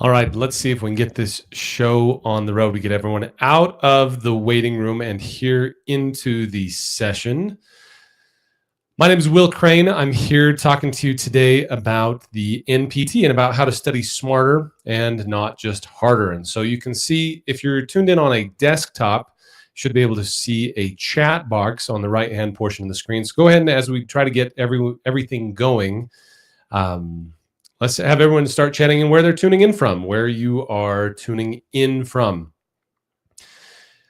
All right, let's see if we can get this show on the road. We get everyone out of the waiting room and here into the session. My name is Will Crane. I'm here talking to you today about the NPT and about how to study smarter and not just harder. And so you can see, if you're tuned in on a desktop, you should be able to see a chat box on the right-hand portion of the screen. So go ahead and as we try to get everything going, let's have everyone start chatting and where they're tuning in from, where you are tuning in from.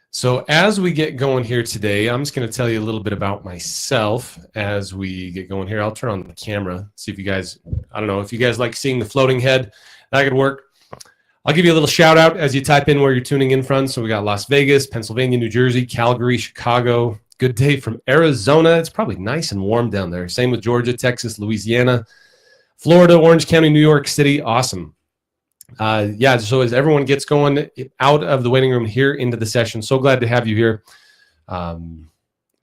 So as we get going here today, I'm just going to tell you a little bit about myself as we get going here. I'll turn on the camera, see if you guys, I don't know, if you guys like seeing the floating head, that could work. I'll give you a little shout out as you type in where you're tuning in from. So we got Las Vegas, Pennsylvania, New Jersey, Calgary, Chicago. Good day from Arizona. It's probably nice and warm down there. Same with Georgia, Texas, Louisiana, Florida, Orange County, New York City. Awesome. Yeah, so as everyone gets going out of the waiting room here into the session, so glad to have you here.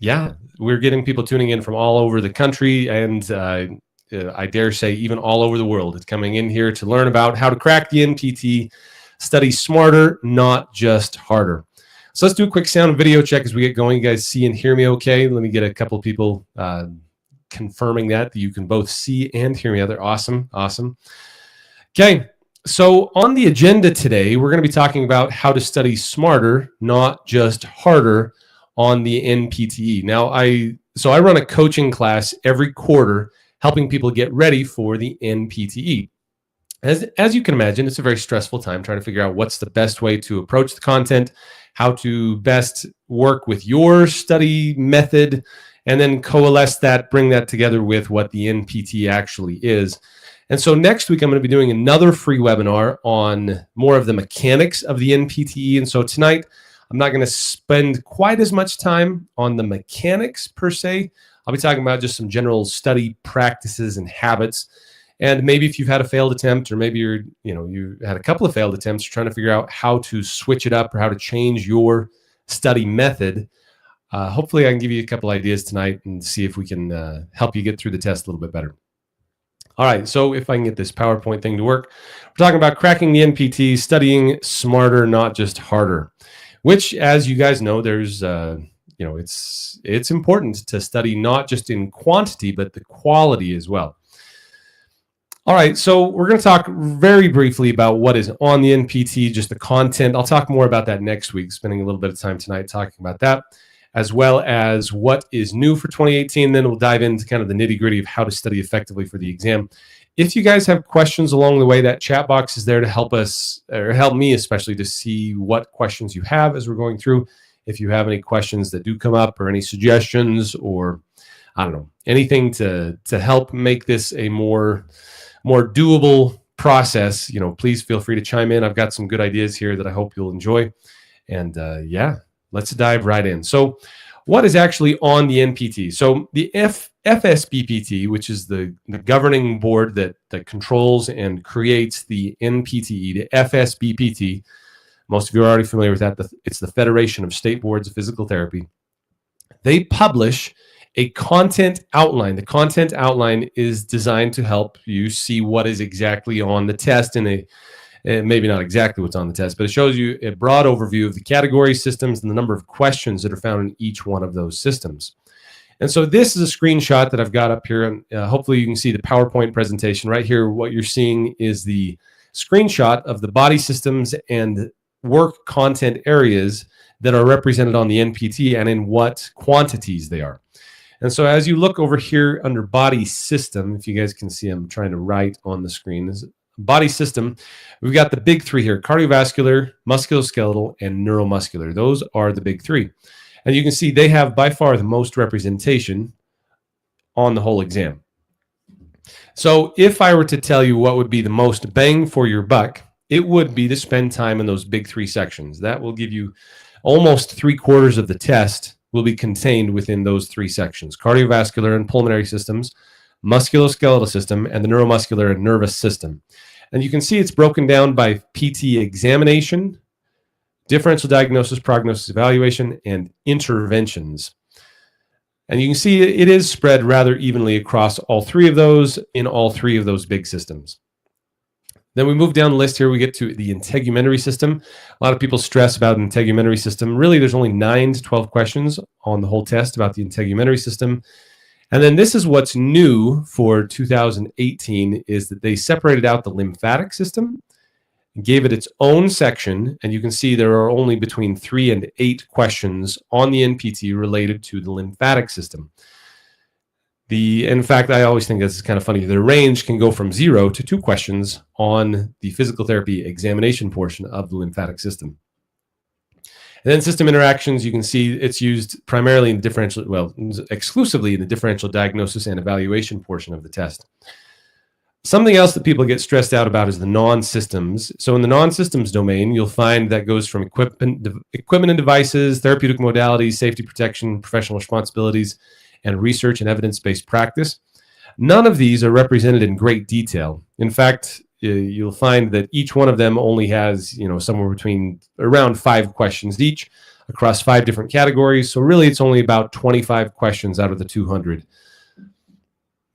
Yeah, we're getting people tuning in from all over the country and I dare say even all over the world. It's coming in here to learn about how to crack the NPT, study smarter, not just harder. So let's do a quick sound and video check as we get going. You guys see and hear me okay? Let me get a couple of people confirming that you can both see and hear me. They're awesome. Awesome. Okay. So on the agenda today, we're going to be talking about how to study smarter, not just harder on the NPTE. Now, I run a coaching class every quarter, helping people get ready for the NPTE. As you can imagine, it's a very stressful time trying to figure out what's the best way to approach the content, how to best work with your study method, and then coalesce that, bring that together with what the NPT actually is. And so next week, I'm going to be doing another free webinar on more of the mechanics of the NPTE. And so tonight, I'm not going to spend quite as much time on the mechanics per se. I'll be talking about just some general study practices and habits. And maybe if you've had a failed attempt, or maybe you had a couple of failed attempts, you're trying to figure out how to switch it up or how to change your study method. Hopefully I can give you a couple ideas tonight and see if we can help you get through the test a little bit better. All right, so if I can get this PowerPoint thing to work, we're talking about cracking the NPT, studying smarter, not just harder, which, as you guys know, there's, it's important to study not just in quantity, but the quality as well. All right, so we're going to talk very briefly about what is on the NPT, just the content. I'll talk more about that next week, spending a little bit of time tonight talking about that, as well as what is new for 2018. Then we'll dive into kind of the nitty-gritty of how to study effectively for the exam. If you guys have questions along the way, that chat box is there to help us, or help me especially, to see what questions you have as we're going through. If you have any questions that do come up, or any suggestions, or I don't know, anything to help make this a more doable process, please feel free to chime in. I've got some good ideas here that I hope you'll enjoy. And yeah, let's dive right in. So what is actually on the NPT? So the FSBPT, which is the governing board that controls and creates the NPTE, the FSBPT, most of you are already familiar with that. It's the Federation of State Boards of Physical Therapy. They publish a content outline. The content outline is designed to help you see what is exactly on the test maybe not exactly what's on the test, but it shows you a broad overview of the category systems and the number of questions that are found in each one of those systems. And so this is a screenshot that I've got up here, and hopefully you can see the PowerPoint presentation. Right here, what you're seeing is the screenshot of the body systems and work content areas that are represented on the NPT and in what quantities they are. And so as you look over here under body system, if you guys can see, I'm trying to write on the screen, is body system, we've got the big three here: cardiovascular, musculoskeletal, and neuromuscular. Those are the big three. And you can see they have by far the most representation on the whole exam. So if I were to tell you what would be the most bang for your buck, it would be to spend time in those big three sections. That will give you almost 3/4 of the test will be contained within those three sections: cardiovascular and pulmonary systems, musculoskeletal system, and the neuromuscular and nervous system. And you can see it's broken down by PT examination, differential diagnosis, prognosis, evaluation, and interventions. And you can see it is spread rather evenly across all three of those in all three of those big systems. Then we move down the list here, we get to the integumentary system. A lot of people stress about an integumentary system. Really, there's only 9 to 12 questions on the whole test about the integumentary system. And then this is what's new for 2018 is that they separated out the lymphatic system, gave it its own section, and you can see there are only between 3 and 8 questions on the NPT related to the lymphatic system. In fact, I always think this is kind of funny. The range can go from 0 to 2 questions on the physical therapy examination portion of the lymphatic system. And then system interactions, you can see it's used primarily in the differential, well, exclusively in the differential diagnosis and evaluation portion of the test. Something else that people get stressed out about is the non-systems. So in the non-systems domain, you'll find that goes from equipment and devices, therapeutic modalities, safety protection, professional responsibilities, and research and evidence-based practice. None of these are represented in great detail. In fact, you'll find that each one of them only has, somewhere between around 5 questions each across 5 different categories. So really, it's only about 25 questions out of the 200.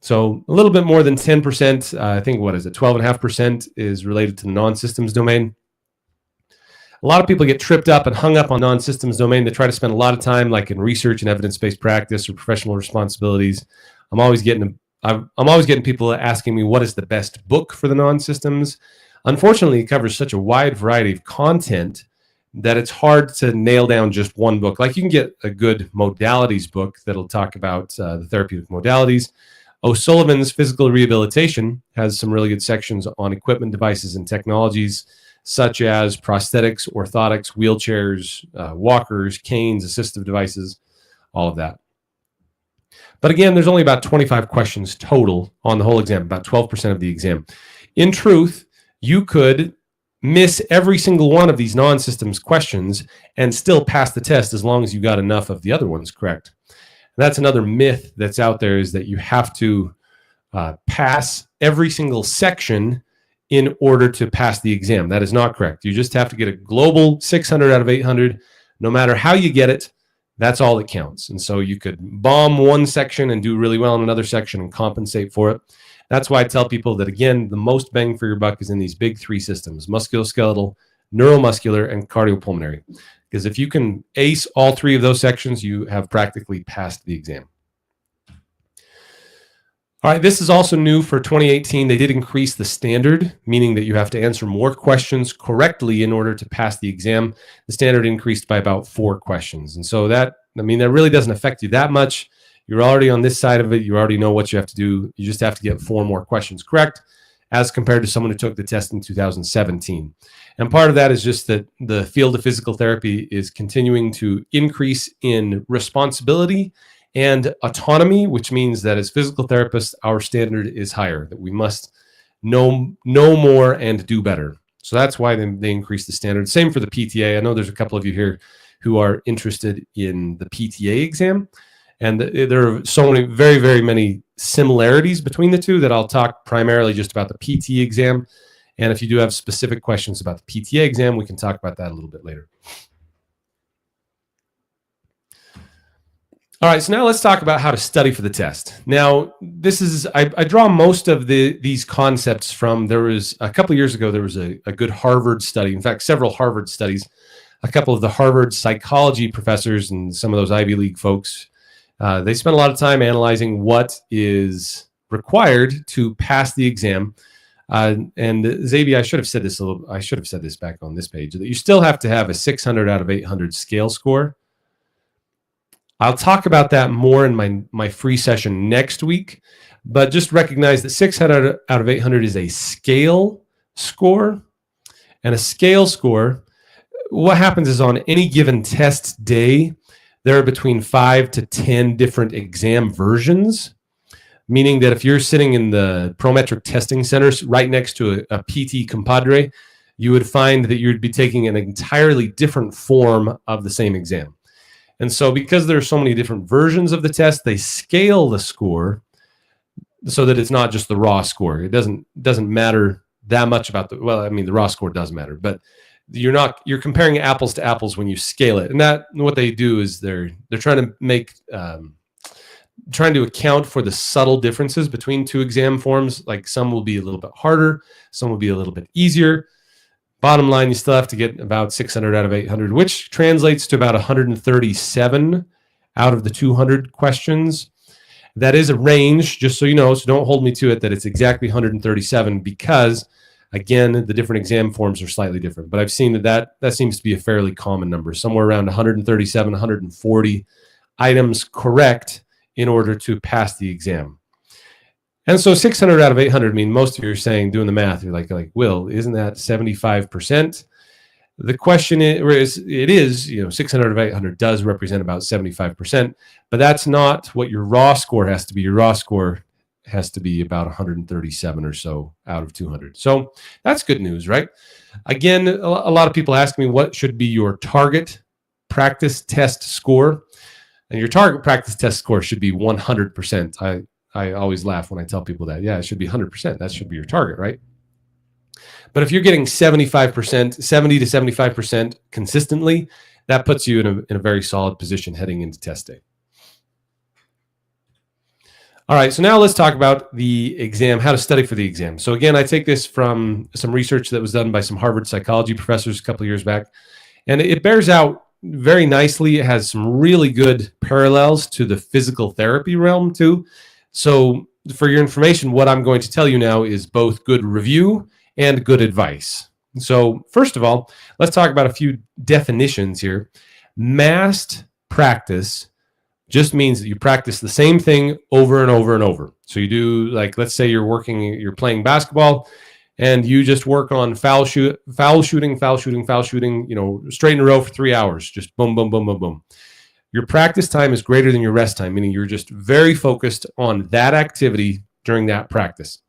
So a little bit more than 10%, I think, 12.5% is related to the non-systems domain. A lot of people get tripped up and hung up on non-systems domain. They try to spend a lot of time like in research and evidence-based practice or professional responsibilities. I'm always getting people asking me what is the best book for the non-systems. Unfortunately, it covers such a wide variety of content that it's hard to nail down just one book. Like you can get a good modalities book that'll talk about the therapeutic modalities. O'Sullivan's Physical Rehabilitation has some really good sections on equipment, devices, and technologies, such as prosthetics, orthotics, wheelchairs, walkers, canes, assistive devices, all of that. But again, there's only about 25 questions total on the whole exam, about 12% of the exam. In truth, you could miss every single one of these non-systems questions and still pass the test as long as you got enough of the other ones correct. And that's another myth that's out there, is that you have to pass every single section in order to pass the exam. That is not correct. You just have to get a global 600 out of 800. No matter how you get it, that's all that counts. And so you could bomb one section and do really well in another section and compensate for it. That's why I tell people that, again, the most bang for your buck is in these big 3 systems: musculoskeletal, neuromuscular, and cardiopulmonary. Because if you can ace all 3 of those sections, you have practically passed the exam. All right, this is also new for 2018. They did increase the standard, meaning that you have to answer more questions correctly in order to pass the exam. The standard increased by about 4 questions. And so that really doesn't affect you that much. You're already on this side of it. You already know what you have to do. You just have to get 4 more questions correct as compared to someone who took the test in 2017. And part of that is just that the field of physical therapy is continuing to increase in responsibility and autonomy, which means that as physical therapists, our standard is higher, that we must know more and do better. So that's why they increased the standard. Same for the PTA. I know there's a couple of you here who are interested in the PTA exam. And there are so many, very, very many similarities between the two that I'll talk primarily just about the PT exam. And if you do have specific questions about the PTA exam, we can talk about that a little bit later. All right, so now let's talk about how to study for the test. Now, this is, I draw most of these concepts from, there was a couple of years ago, there was a good Harvard study, in fact, several Harvard studies, a couple of the Harvard psychology professors and some of those Ivy League folks, they spent a lot of time analyzing what is required to pass the exam. And Xavier, I should have said this back on this page, that you still have to have a 600 out of 800 scale score. I'll talk about that more in my free session next week, but just recognize that 600 out of 800 is a scale score. And a scale score, what happens is on any given test day, there are between 5 to 10 different exam versions, meaning that if you're sitting in the Prometric Testing Center right next to a PT compadre, you would find that you'd be taking an entirely different form of the same exam. And so because there are so many different versions of the test, they scale the score so that it's not just the raw score. It doesn't matter that much about the raw score does matter, but you're comparing apples to apples when you scale it. And that what they do is they're trying to make trying to account for the subtle differences between two exam forms. Like some will be a little bit harder, some will be a little bit easier. Bottom line, you still have to get about 600 out of 800, which translates to about 137 out of the 200 questions. That is a range, just so you know, so don't hold me to it that it's exactly 137 because, again, the different exam forms are slightly different. But I've seen that seems to be a fairly common number, somewhere around 137, 140 items correct in order to pass the exam. And so 600 out of 800, I mean, most of you are saying, doing the math, you're like, Will, isn't that 75%? The question is, it is, 600 out of 800 does represent about 75%, but that's not what your raw score has to be. Your raw score has to be about 137 or so out of 200. So that's good news, right? Again, a lot of people ask me what should be your target practice test score. And your target practice test score should be 100%. I always laugh when I tell people that. Yeah, it should be 100%. That should be your target, right? But if you're getting 75%, 70 to 75% consistently, that puts you in a very solid position heading into test day. All right, so now let's talk about the exam, how to study for the exam. So again, I take this from some research that was done by some Harvard psychology professors a couple of years back, and it bears out very nicely. It has some really good parallels to the physical therapy realm too. So for your information, what I'm going to tell you now is both good review and good advice. So first of all, let's talk about a few definitions here. Massed practice just means that you practice the same thing over and over and over. So you do, like, let's say you're playing basketball and you just work on foul shooting, straight in a row for 3 hours, just boom, boom, boom, boom, boom. Your practice time is greater than your rest time, meaning you're just very focused on that activity during that practice.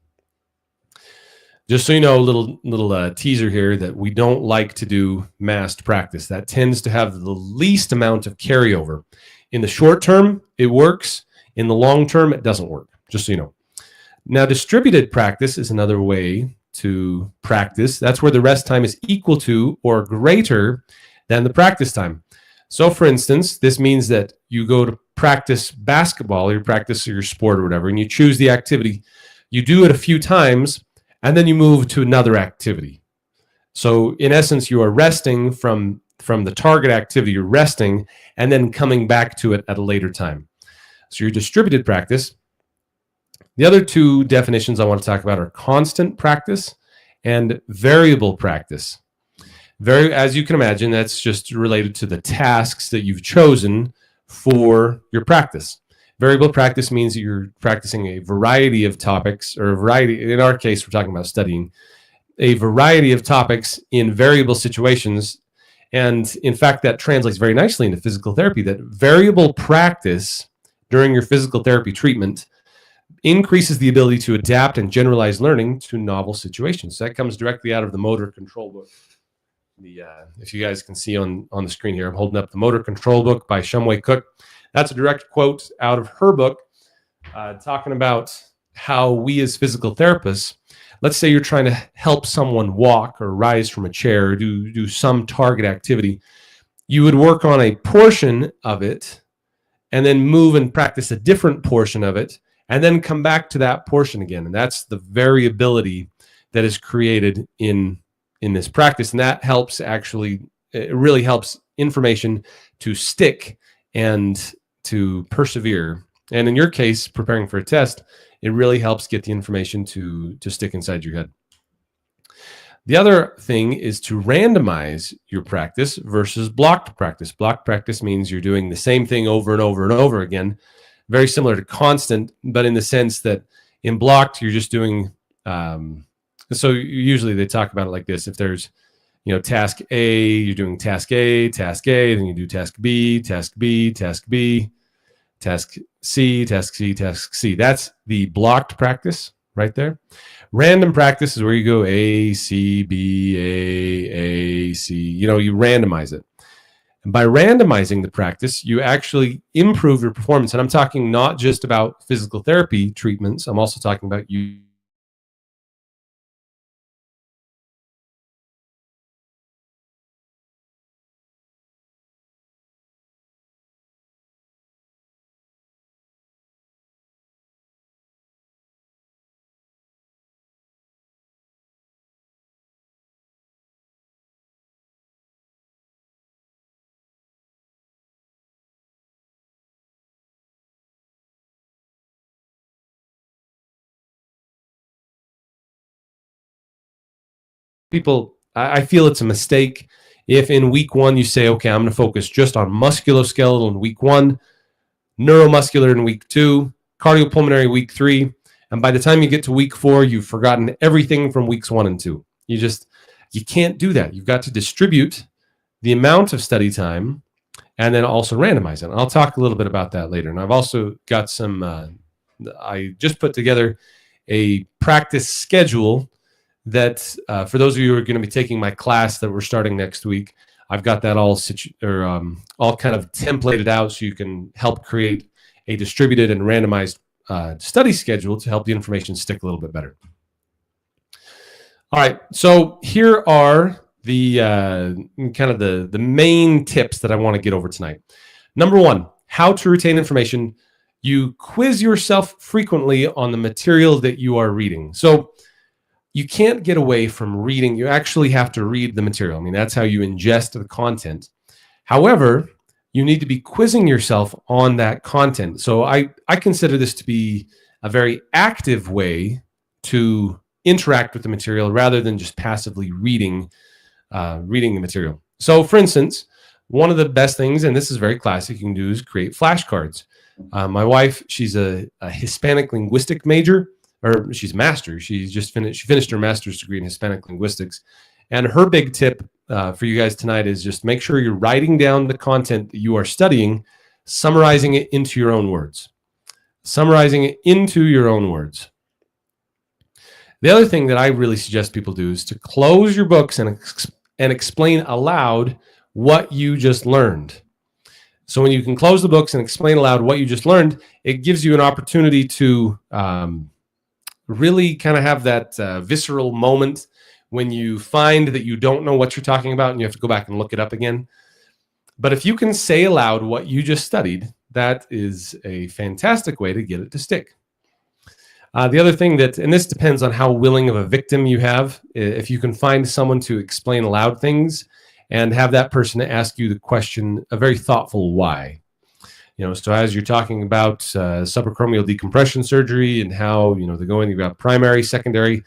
Just so you know, a little teaser here that we don't like to do massed practice. That tends to have the least amount of carryover. In the short term, it works. In the long term, it doesn't work, just so you know. Now, distributed practice is another way to practice. That's where the rest time is equal to or greater than the practice time. So for instance, this means that you go to practice basketball, or you practice your sport or whatever, and you choose the activity. You do it a few times, and then you move to another activity. So in essence, you are resting from the target activity, you're resting, and then coming back to it at a later time. So your distributed practice. The other two definitions I want to talk about are constant practice and variable practice. As you can imagine, that's just related to the tasks that you've chosen for your practice. Variable practice means that you're practicing a variety of topics, or a variety, in our case, we're talking about studying, a variety of topics in variable situations. And in fact, that translates very nicely into physical therapy, that variable practice during your physical therapy treatment increases the ability to adapt and generalize learning to novel situations. So that comes directly out of the motor control book. If you guys can see on the screen here, I'm holding up the Motor Control book by Shumway Cook. That's a direct quote out of her book, talking about how we as physical therapists, let's say you're trying to help someone walk or rise from a chair or do some target activity. You would work on a portion of it and then move and practice a different portion of it and then come back to that portion again. And that's the variability that is created in this practice. And that helps it really helps information to stick and to persevere. And in your case, preparing for a test, it really helps get the information to stick inside your head. The other thing is to randomize your practice versus blocked practice. Blocked practice means you're doing the same thing over and over and over again, very similar to constant, but in the sense that in blocked, you're just doing, so usually they talk about it like this. If there's, task A, you're doing task A, then you do task B, task B, task B, task C, task C, task C. That's the blocked practice right there. Random practice is where you go A, C, B, A, C. You randomize it. And by randomizing the practice, you actually improve your performance. And I'm talking not just about physical therapy treatments. I'm also talking about you people, I feel it's a mistake if in week 1 you say, okay, I'm going to focus just on musculoskeletal in week 1, neuromuscular in week 2, cardiopulmonary week 3, and by the time you get to week 4, you've forgotten everything from weeks 1 and 2. You can't do that. You've got to distribute the amount of study time and then also randomize it. And I'll talk a little bit about that later. And I've also got I just put together a practice schedule that for those of you who are going to be taking my class that we're starting next week, I've got that all kind of templated out so you can help create a distributed and randomized study schedule to help the information stick a little bit better. All right, so here are the kind of the main tips that I want to get over tonight. Number 1, how to retain information. You quiz yourself frequently on the material that you are reading. So you can't get away from reading. You actually have to read the material. I mean, that's how you ingest the content. However, you need to be quizzing yourself on that content. So I consider this to be a very active way to interact with the material rather than just passively reading the material. So for instance, one of the best things, and this is very classic, you can do is create flashcards. My wife, she's a Hispanic linguistic major, or she's a master. She finished her master's degree in Hispanic linguistics. And her big tip for you guys tonight is just make sure you're writing down the content that you are studying, summarizing it into your own words. Summarizing it into your own words. The other thing that I really suggest people do is to close your books and explain aloud what you just learned. So when you can close the books and explain aloud what you just learned, it gives you an opportunity to really kind of have that visceral moment when you find that you don't know what you're talking about and you have to go back and look it up again. But if you can say aloud what you just studied, that is a fantastic way to get it to stick. The other thing and this depends on how willing of a victim you have, if you can find someone to explain aloud things and have that person ask you the question, a very thoughtful why. So as you're talking about subacromial decompression surgery and how, they're going, you've got primary, secondary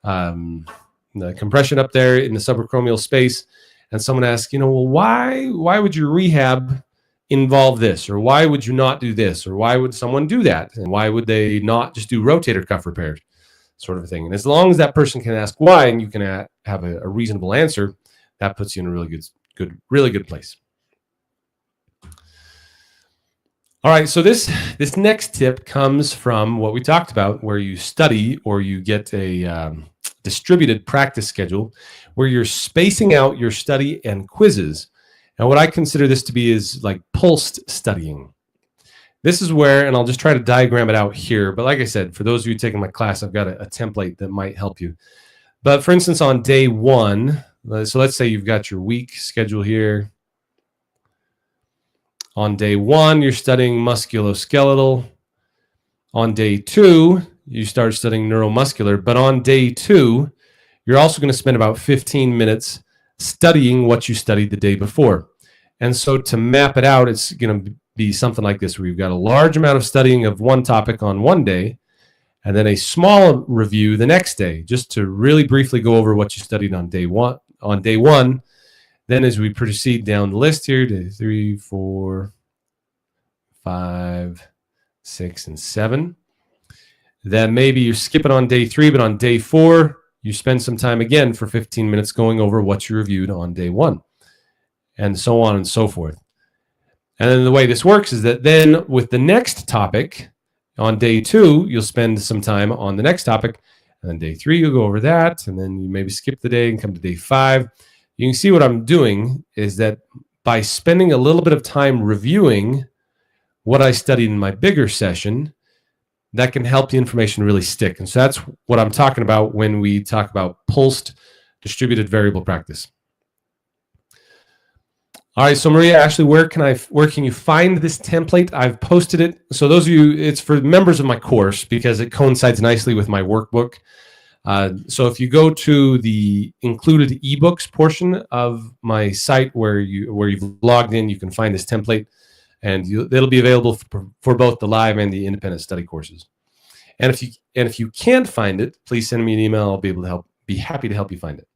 the compression up there in the subacromial space, and someone asks, well, why would your rehab involve this, or why would you not do this, or why would someone do that, and why would they not just do rotator cuff repairs, sort of a thing. And as long as that person can ask why and you can have a reasonable answer, that puts you in a really good place. All right, so this next tip comes from what we talked about, where you study or you get a distributed practice schedule where you're spacing out your study and quizzes. And what I consider this to be is like pulsed studying. This is where, and I'll just try to diagram it out here, but like I said, for those of you taking my class, I've got a template that might help you. But for instance, on day 1, so let's say you've got your week schedule here. On day 1, you're studying musculoskeletal. On day 2, you start studying neuromuscular. But on day 2, you're also going to spend about 15 minutes studying what you studied the day before. And so to map it out, it's going to be something like this, where you've got a large amount of studying of one topic on one day, and then a small review the next day, just to really briefly go over what you studied on day one. Then as we proceed down the list here, day 3, 4, 5, 6, and 7. Then maybe you skip it on day 3, but on day 4, you spend some time again for 15 minutes going over what you reviewed on day 1, and so on and so forth. And then the way this works is that then with the next topic, on day 2, you'll spend some time on the next topic, and then day 3, you'll go over that, and then you maybe skip the day and come to day 5. You can see what I'm doing is that by spending a little bit of time reviewing what I studied in my bigger session, that can help the information really stick. And so that's what I'm talking about when we talk about pulsed distributed variable practice. All right, so Maria, Ashley, where can you find this template? I've posted it. So those of you, it's for members of my course because it coincides nicely with my workbook. So if you go to the included ebooks portion of my site where you've logged in, you can find this template, and it'll be available for both the live and the independent study courses. And if you can't find it, please send me an email. I'll be happy to help you find it.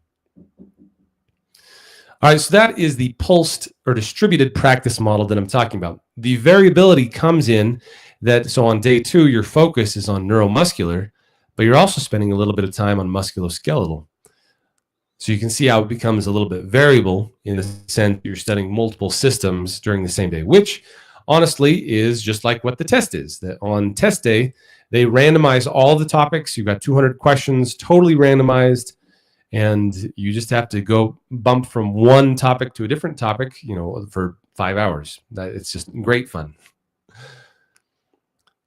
All right, so that is the pulsed or distributed practice model that I'm talking about. The variability comes in that, so on day 2, your focus is on neuromuscular, but you're also spending a little bit of time on musculoskeletal. So you can see how it becomes a little bit variable in the sense you're studying multiple systems during the same day, which honestly is just like what the test is. That on test day, they randomize all the topics. You've got 200 questions, totally randomized, and you just have to go bump from one topic to a different topic, for 5 hours. It's just great fun.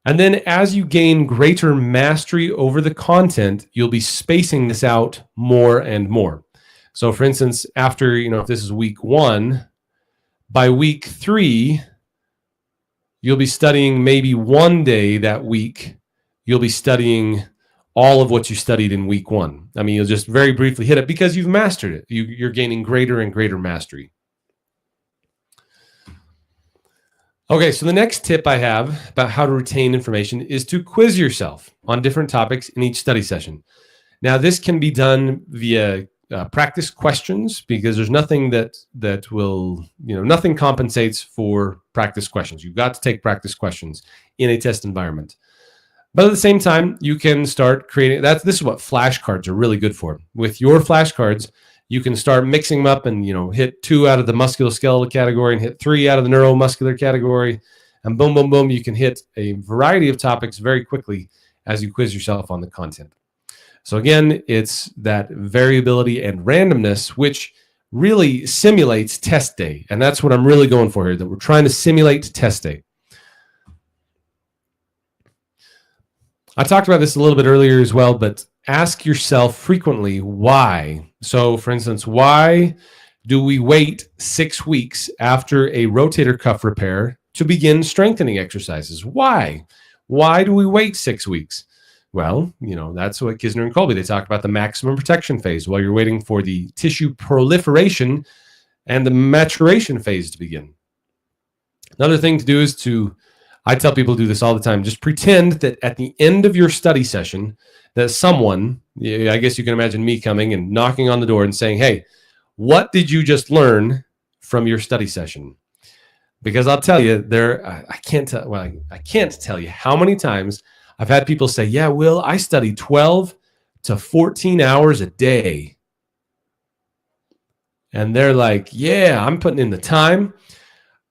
And then as you gain greater mastery over the content, you'll be spacing this out more and more. So for instance, after, if this is week 1, by week 3, you'll be studying maybe one day that week. You'll be studying all of what you studied in week 1. I mean, you'll just very briefly hit it because you've mastered it. You're gaining greater and greater mastery. Okay, so the next tip I have about how to retain information is to quiz yourself on different topics in each study session. Now, this can be done via practice questions, because there's nothing that will, nothing compensates for practice questions. You've got to take practice questions in a test environment. But at the same time, you can start creating, this is what flashcards are really good for. With your flashcards, you can start mixing them up and, hit 2 out of the musculoskeletal category and hit 3 out of the neuromuscular category. And boom, boom, boom, you can hit a variety of topics very quickly as you quiz yourself on the content. So again, it's that variability and randomness, which really simulates test day. And that's what I'm really going for here, that we're trying to simulate test day. I talked about this a little bit earlier as well, but ask yourself frequently why. So for instance, why do we wait 6 weeks after a rotator cuff repair to begin strengthening exercises? Why? Why do we wait 6 weeks? Well, that's what Kisner and Colby, they talk about the maximum protection phase while you're waiting for the tissue proliferation and the maturation phase to begin. Another thing to do is I tell people to do this all the time, just pretend that at the end of your study session that someone, I guess you can imagine me coming and knocking on the door and saying, hey, what did you just learn from your study session? Because I'll tell you, I can't tell you how many times I've had people say, yeah, Will, I study 12 to 14 hours a day. And they're like, yeah, I'm putting in the time.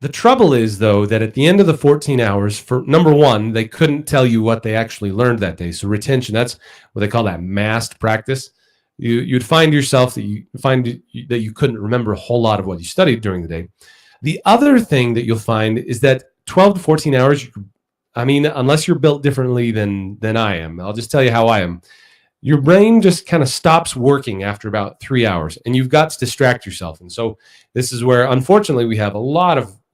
The trouble is, though, that at the end of the 14 hours, for number one, they couldn't tell you what they actually learned that day. So retention, that's what they call that massed practice. You'd find yourself that you couldn't remember a whole lot of what you studied during the day. The other thing that you'll find is that 12 to 14 hours, unless you're built differently than I am, I'll just tell you how I am. Your brain just kind of stops working after about 3 hours, and you've got to distract yourself. And so this is where, unfortunately, we have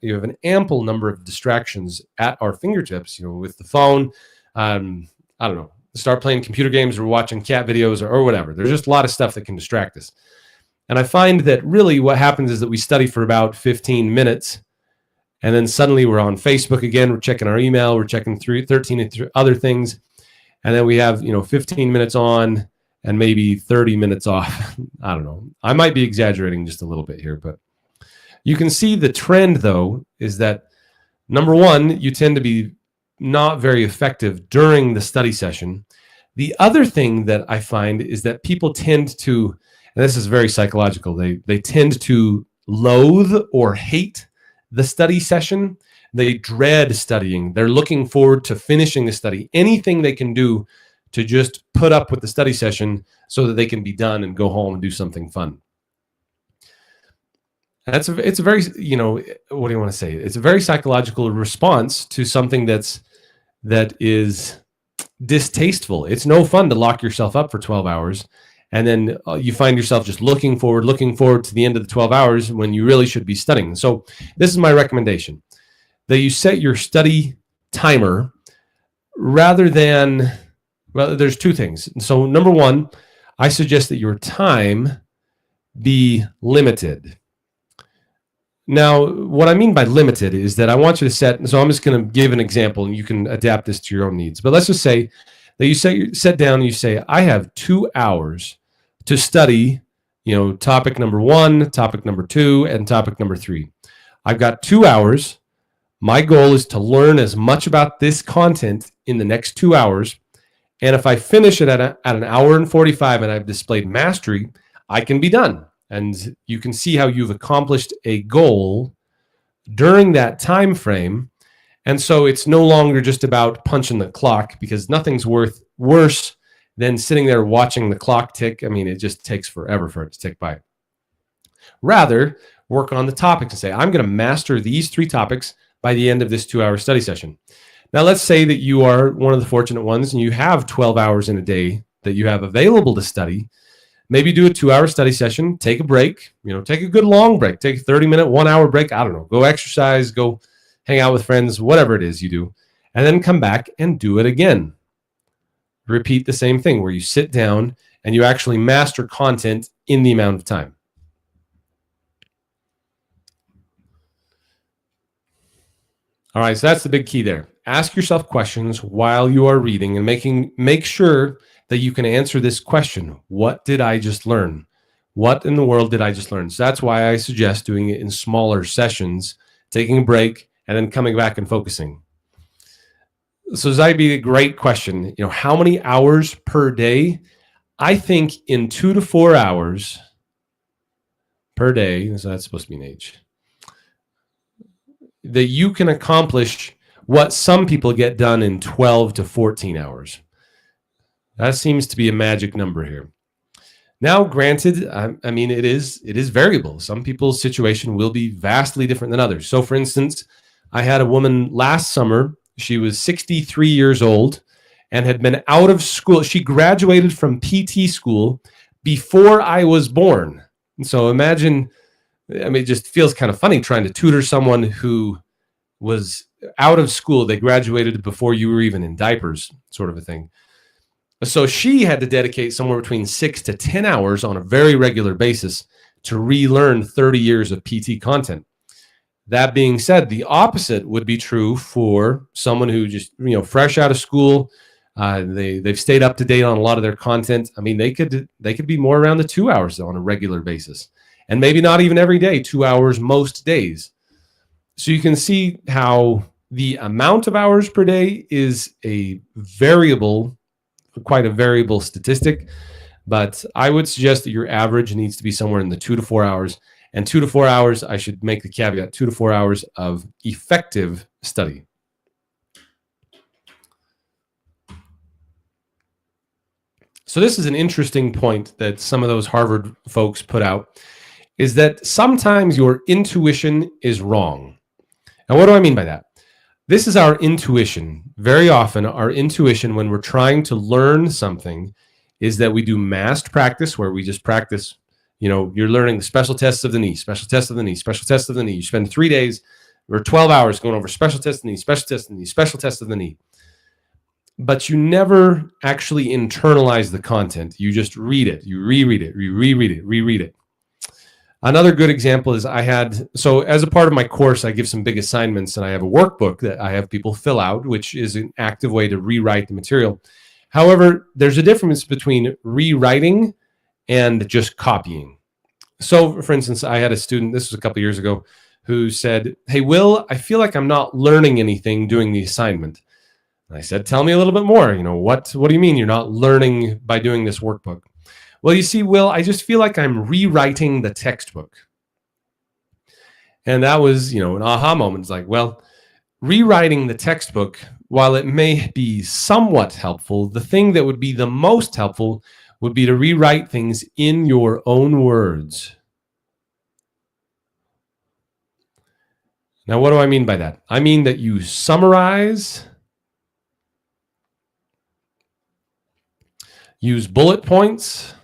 you have an ample number of distractions at our fingertips, with the phone. I don't know, start playing computer games or watching cat videos or whatever. There's just a lot of stuff that can distract us. And I find that really what happens is that we study for about 15 minutes, and then suddenly we're on Facebook again, we're checking our email, we're checking 13 other things. And then we have, 15 minutes on and maybe 30 minutes off. I don't know. I might be exaggerating just a little bit here, but you can see the trend, though, is that, number one, you tend to be not very effective during the study session. The other thing that I find is that people tend to, and this is very psychological, they tend to loathe or hate the study session. They dread studying. They're looking forward to finishing the study. Anything they can do to just put up with the study session so that they can be done and go home and do something fun. It's a very, what do you want to say? It's a very psychological response to something that is distasteful. It's no fun to lock yourself up for 12 hours. And then you find yourself just looking forward to the end of the 12 hours when you really should be studying. So this is my recommendation, that you set your study timer rather than, well, there's two things. So number one, I suggest that your time be limited. Now, what I mean by limited is that I want you to set, so I'm just going to give an example and you can adapt this to your own needs. But let's just say that you set down and you say, I have 2 hours to study, topic number 1, topic number 2, and topic number 3. I've got 2 hours. My goal is to learn as much about this content in the next 2 hours. And if I finish it at an hour and 45 and I've displayed mastery, I can be done. And you can see how you've accomplished a goal during that time frame. And so it's no longer just about punching the clock, because nothing's worse than sitting there watching the clock tick. I mean, it just takes forever for it to tick by. Rather, work on the topics and say, I'm going to master these 3 topics by the end of this 2-hour study session. Now, let's say that you are one of the fortunate ones and you have 12 hours in a day that you have available to study. Maybe do a 2-hour study session, take a break, take a good long break, take a 30-minute, 1-hour break. I don't know, go exercise, go hang out with friends, whatever it is you do, and then come back and do it again. Repeat the same thing where you sit down and you actually master content in the amount of time. All right, so that's the big key there. Ask yourself questions while you are reading and make sure that you can answer this question. What did I just learn? What in the world did I just learn? So that's why I suggest doing it in smaller sessions, taking a break, and then coming back and focusing. So that'd be a great question. How many hours per day? I think in 2 to 4 hours per day, so that's supposed to be an age, that you can accomplish what some people get done in 12 to 14 hours. That seems to be a magic number here. Now, granted, I mean, it is variable. Some people's situation will be vastly different than others. So, for instance, I had a woman last summer. She was 63 years old and had been out of school. She graduated from PT school before I was born. And so imagine, it just feels kind of funny trying to tutor someone who was out of school. They graduated before you were even in diapers, sort of a thing. So she had to dedicate somewhere between 6 to 10 hours on a very regular basis to relearn 30 years of PT content. That being said, the opposite would be true for someone who just, fresh out of school. They've stayed up to date on a lot of their content. I mean, they could be more around the 2 hours on a regular basis, and maybe not even every day, 2 hours most days. So you can see how the amount of hours per day is quite a variable statistic, but I would suggest that your average needs to be somewhere in the 2 to 4 hours. And 2 to 4 hours, I should make the caveat, 2 to 4 hours of effective study. So this is an interesting point that some of those Harvard folks put out, is that sometimes your intuition is wrong. And what do I mean by that? This is our intuition. Very often, our intuition when we're trying to learn something is that we do massed practice, where we just practice. You're learning the special tests of the knee, special tests of the knee, special tests of the knee. You spend 3 days or 12 hours going over special tests of the knee, special tests of the knee, special tests of the knee. But you never actually internalize the content. You just read it. You reread it, reread it. Another good example is so as a part of my course, I give some big assignments, and I have a workbook that I have people fill out, which is an active way to rewrite the material. However, there's a difference between rewriting and just copying. So, for instance, I had a student, this was a couple of years ago, who said, "Hey, Will, I feel like I'm not learning anything doing the assignment." And I said, "Tell me a little bit more. What do you mean you're not learning by doing this workbook?" "Well, you see, Will, I just feel like I'm rewriting the textbook." And that was, an aha moment. It's like, well, rewriting the textbook, while it may be somewhat helpful, the thing that would be the most helpful would be to rewrite things in your own words. Now, what do I mean by that? I mean that you summarize, use bullet points,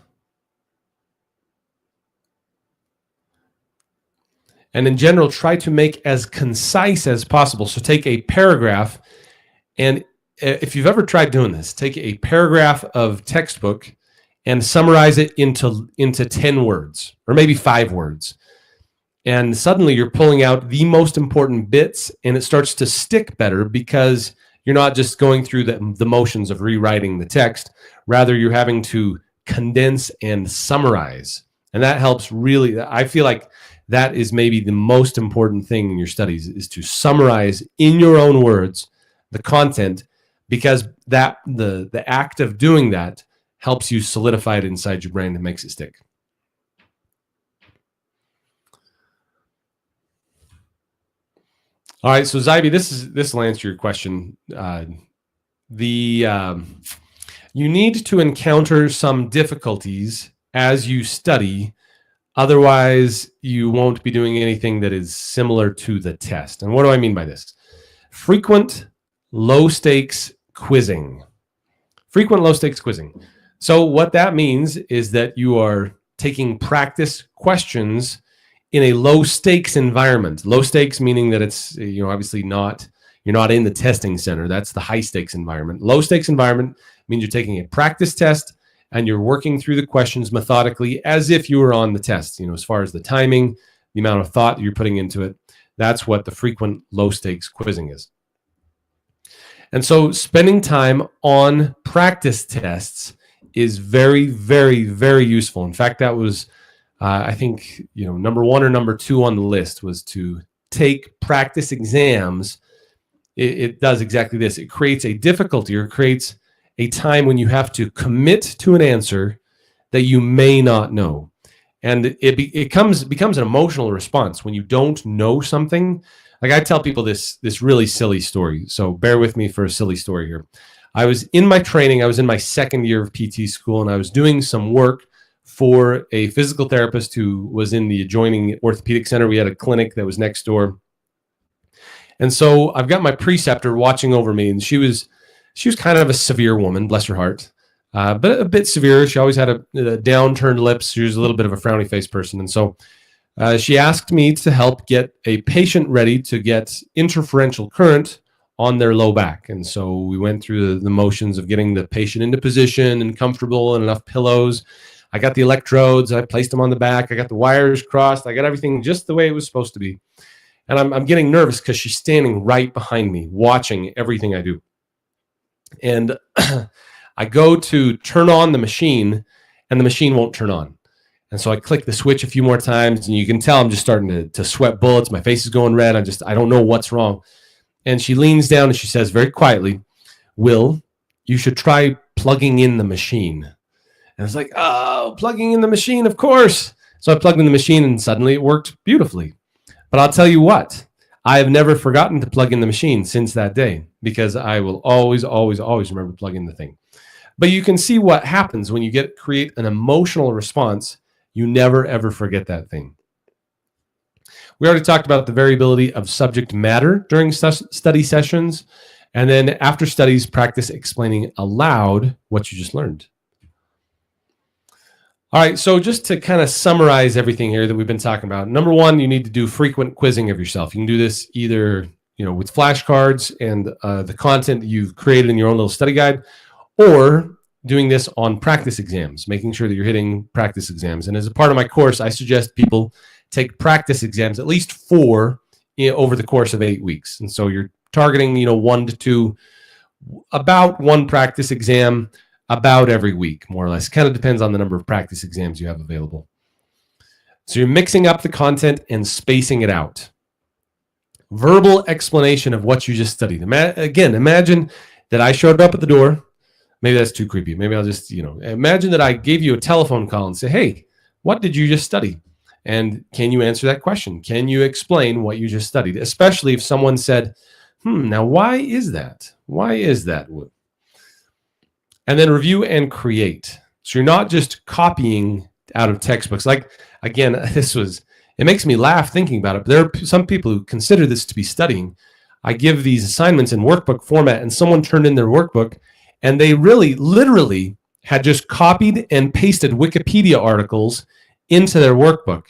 and in general, try to make as concise as possible. So take a paragraph, and if you've ever tried doing this, take a paragraph of textbook and summarize it into 10 words, or maybe 5 words. And suddenly you're pulling out the most important bits, and it starts to stick better because you're not just going through the motions of rewriting the text. Rather, you're having to condense and summarize. And that helps really. I feel like that is maybe the most important thing in your studies, is to summarize in your own words the content, because that the act of doing that helps you solidify it inside your brain and makes it stick. All right, so Zybe, this will answer your question. You need to encounter some difficulties as you study, otherwise you won't be doing anything that is similar to the test. And what do I mean by this? Frequent low stakes quizzing. Frequent low stakes quizzing. So what that means is that you are taking practice questions in a low stakes environment. Low stakes meaning that it's, obviously you're not in the testing center. That's the high stakes environment. Low stakes environment means you're taking a practice test and you're working through the questions methodically as if you were on the test, as far as the timing, the amount of thought you're putting into it. That's what the frequent low stakes quizzing is. And so spending time on practice tests is very, very, very useful. In fact, that was, I think, number 1 or number 2 on the list was to take practice exams. It does exactly this. It creates a difficulty, or it creates a time when you have to commit to an answer that you may not know. And it becomes an emotional response when you don't know something. Like, I tell people this really silly story. So bear with me for a silly story here. I was in my training. I was in my second year of PT school, and I was doing some work for a physical therapist who was in the adjoining orthopedic center. We had a clinic that was next door. And so I've got my preceptor watching over me, and she was kind of a severe woman, bless her heart, but a bit severe. She always had a downturned lips. She was a little bit of a frowny face person. And so she asked me to help get a patient ready to get interferential current on their low back. And so we went through the motions of getting the patient into position and comfortable and enough pillows. I got the electrodes. I placed them on the back. I got the wires crossed. I got everything just the way it was supposed to be. And I'm getting nervous because she's standing right behind me, watching everything I do. And I go to turn on the machine, and the machine won't turn on. And so I click the switch a few more times, and you can tell I'm just starting to sweat bullets. My face is going red. I don't know what's wrong. And she leans down and she says very quietly, "Will, you should try plugging in the machine." And I was like, "Oh, plugging in the machine, of course." So I plugged in the machine, and suddenly it worked beautifully. But I'll tell you what, I have never forgotten to plug in the machine since that day, because I will always, always, always remember plugging the thing. But you can see what happens when you create an emotional response. You never, ever forget that thing. We already talked about the variability of subject matter during study sessions. And then after studies, practice explaining aloud what you just learned. All right, so just to kind of summarize everything here that we've been talking about. Number 1, you need to do frequent quizzing of yourself. You can do this either with flashcards and the content that you've created in your own little study guide, or doing this on practice exams, making sure that you're hitting practice exams. And as a part of my course, I suggest people take practice exams, at least 4 over the course of 8 weeks. And so you're targeting 1 to 2, about 1 practice exam about every week, more or less. Kind of depends on the number of practice exams you have available. So you're mixing up the content and spacing it out. Verbal explanation of what you just studied. Again, imagine that I showed up at the door. Maybe that's too creepy. Maybe I'll just, imagine that I gave you a telephone call and say, "Hey, what did you just study? And can you answer that question? Can you explain what you just studied?" Especially if someone said, "Now why is that? Why is that?" And then review and create. So you're not just copying out of textbooks. Like, again, it makes me laugh thinking about it. But there are some people who consider this to be studying. I give these assignments in workbook format, and someone turned in their workbook, and they really, literally had just copied and pasted Wikipedia articles into their workbook.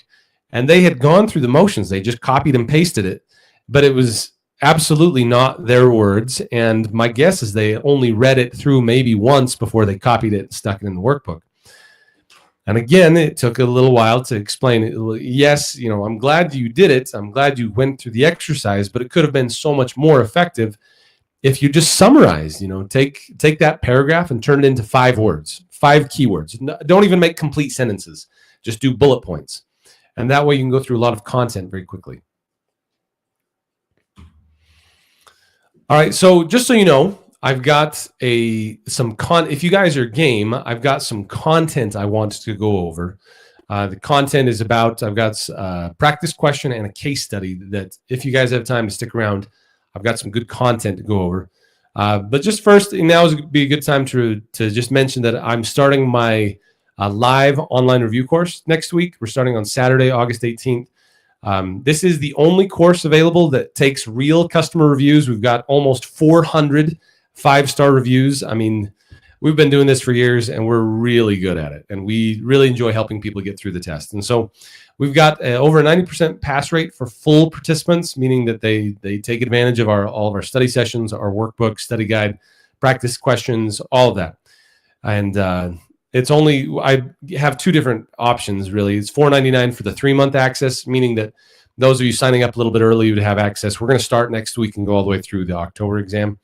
And they had gone through the motions. They just copied and pasted it. But it was absolutely not their words. And my guess is they only read it through maybe once before they copied it and stuck it in the workbook. And again, it took a little while to explain it. Yes, I'm glad you did it. I'm glad you went through the exercise, but it could have been so much more effective if you just summarized, take that paragraph and turn it into 5 words, 5 keywords. Don't even make complete sentences. just do bullet points. And that way you can go through a lot of content very quickly. All right, so just so you know, I've got if you guys are game, I've got some content I want to go over. The content is about, I've got a practice question and a case study that if you guys have time to stick around, I've got some good content to go over. But just first, now would be a good time to just mention that I'm starting my live online review course next week. We're starting on Saturday, August 18th. This is the only course available that takes real customer reviews. We've got almost 400 5-star reviews. I mean, we've been doing this for years and we're really good at it. And we really enjoy helping people get through the test. And so we've got over a 90% pass rate for full participants, meaning that they take advantage of all of our study sessions, our workbook, study guide, practice questions, all of that. And I have two different options, really. It's $4.99 for the 3-month access, meaning that those of you signing up a little bit early would have access. We're going to start next week and go all the way through the October exam.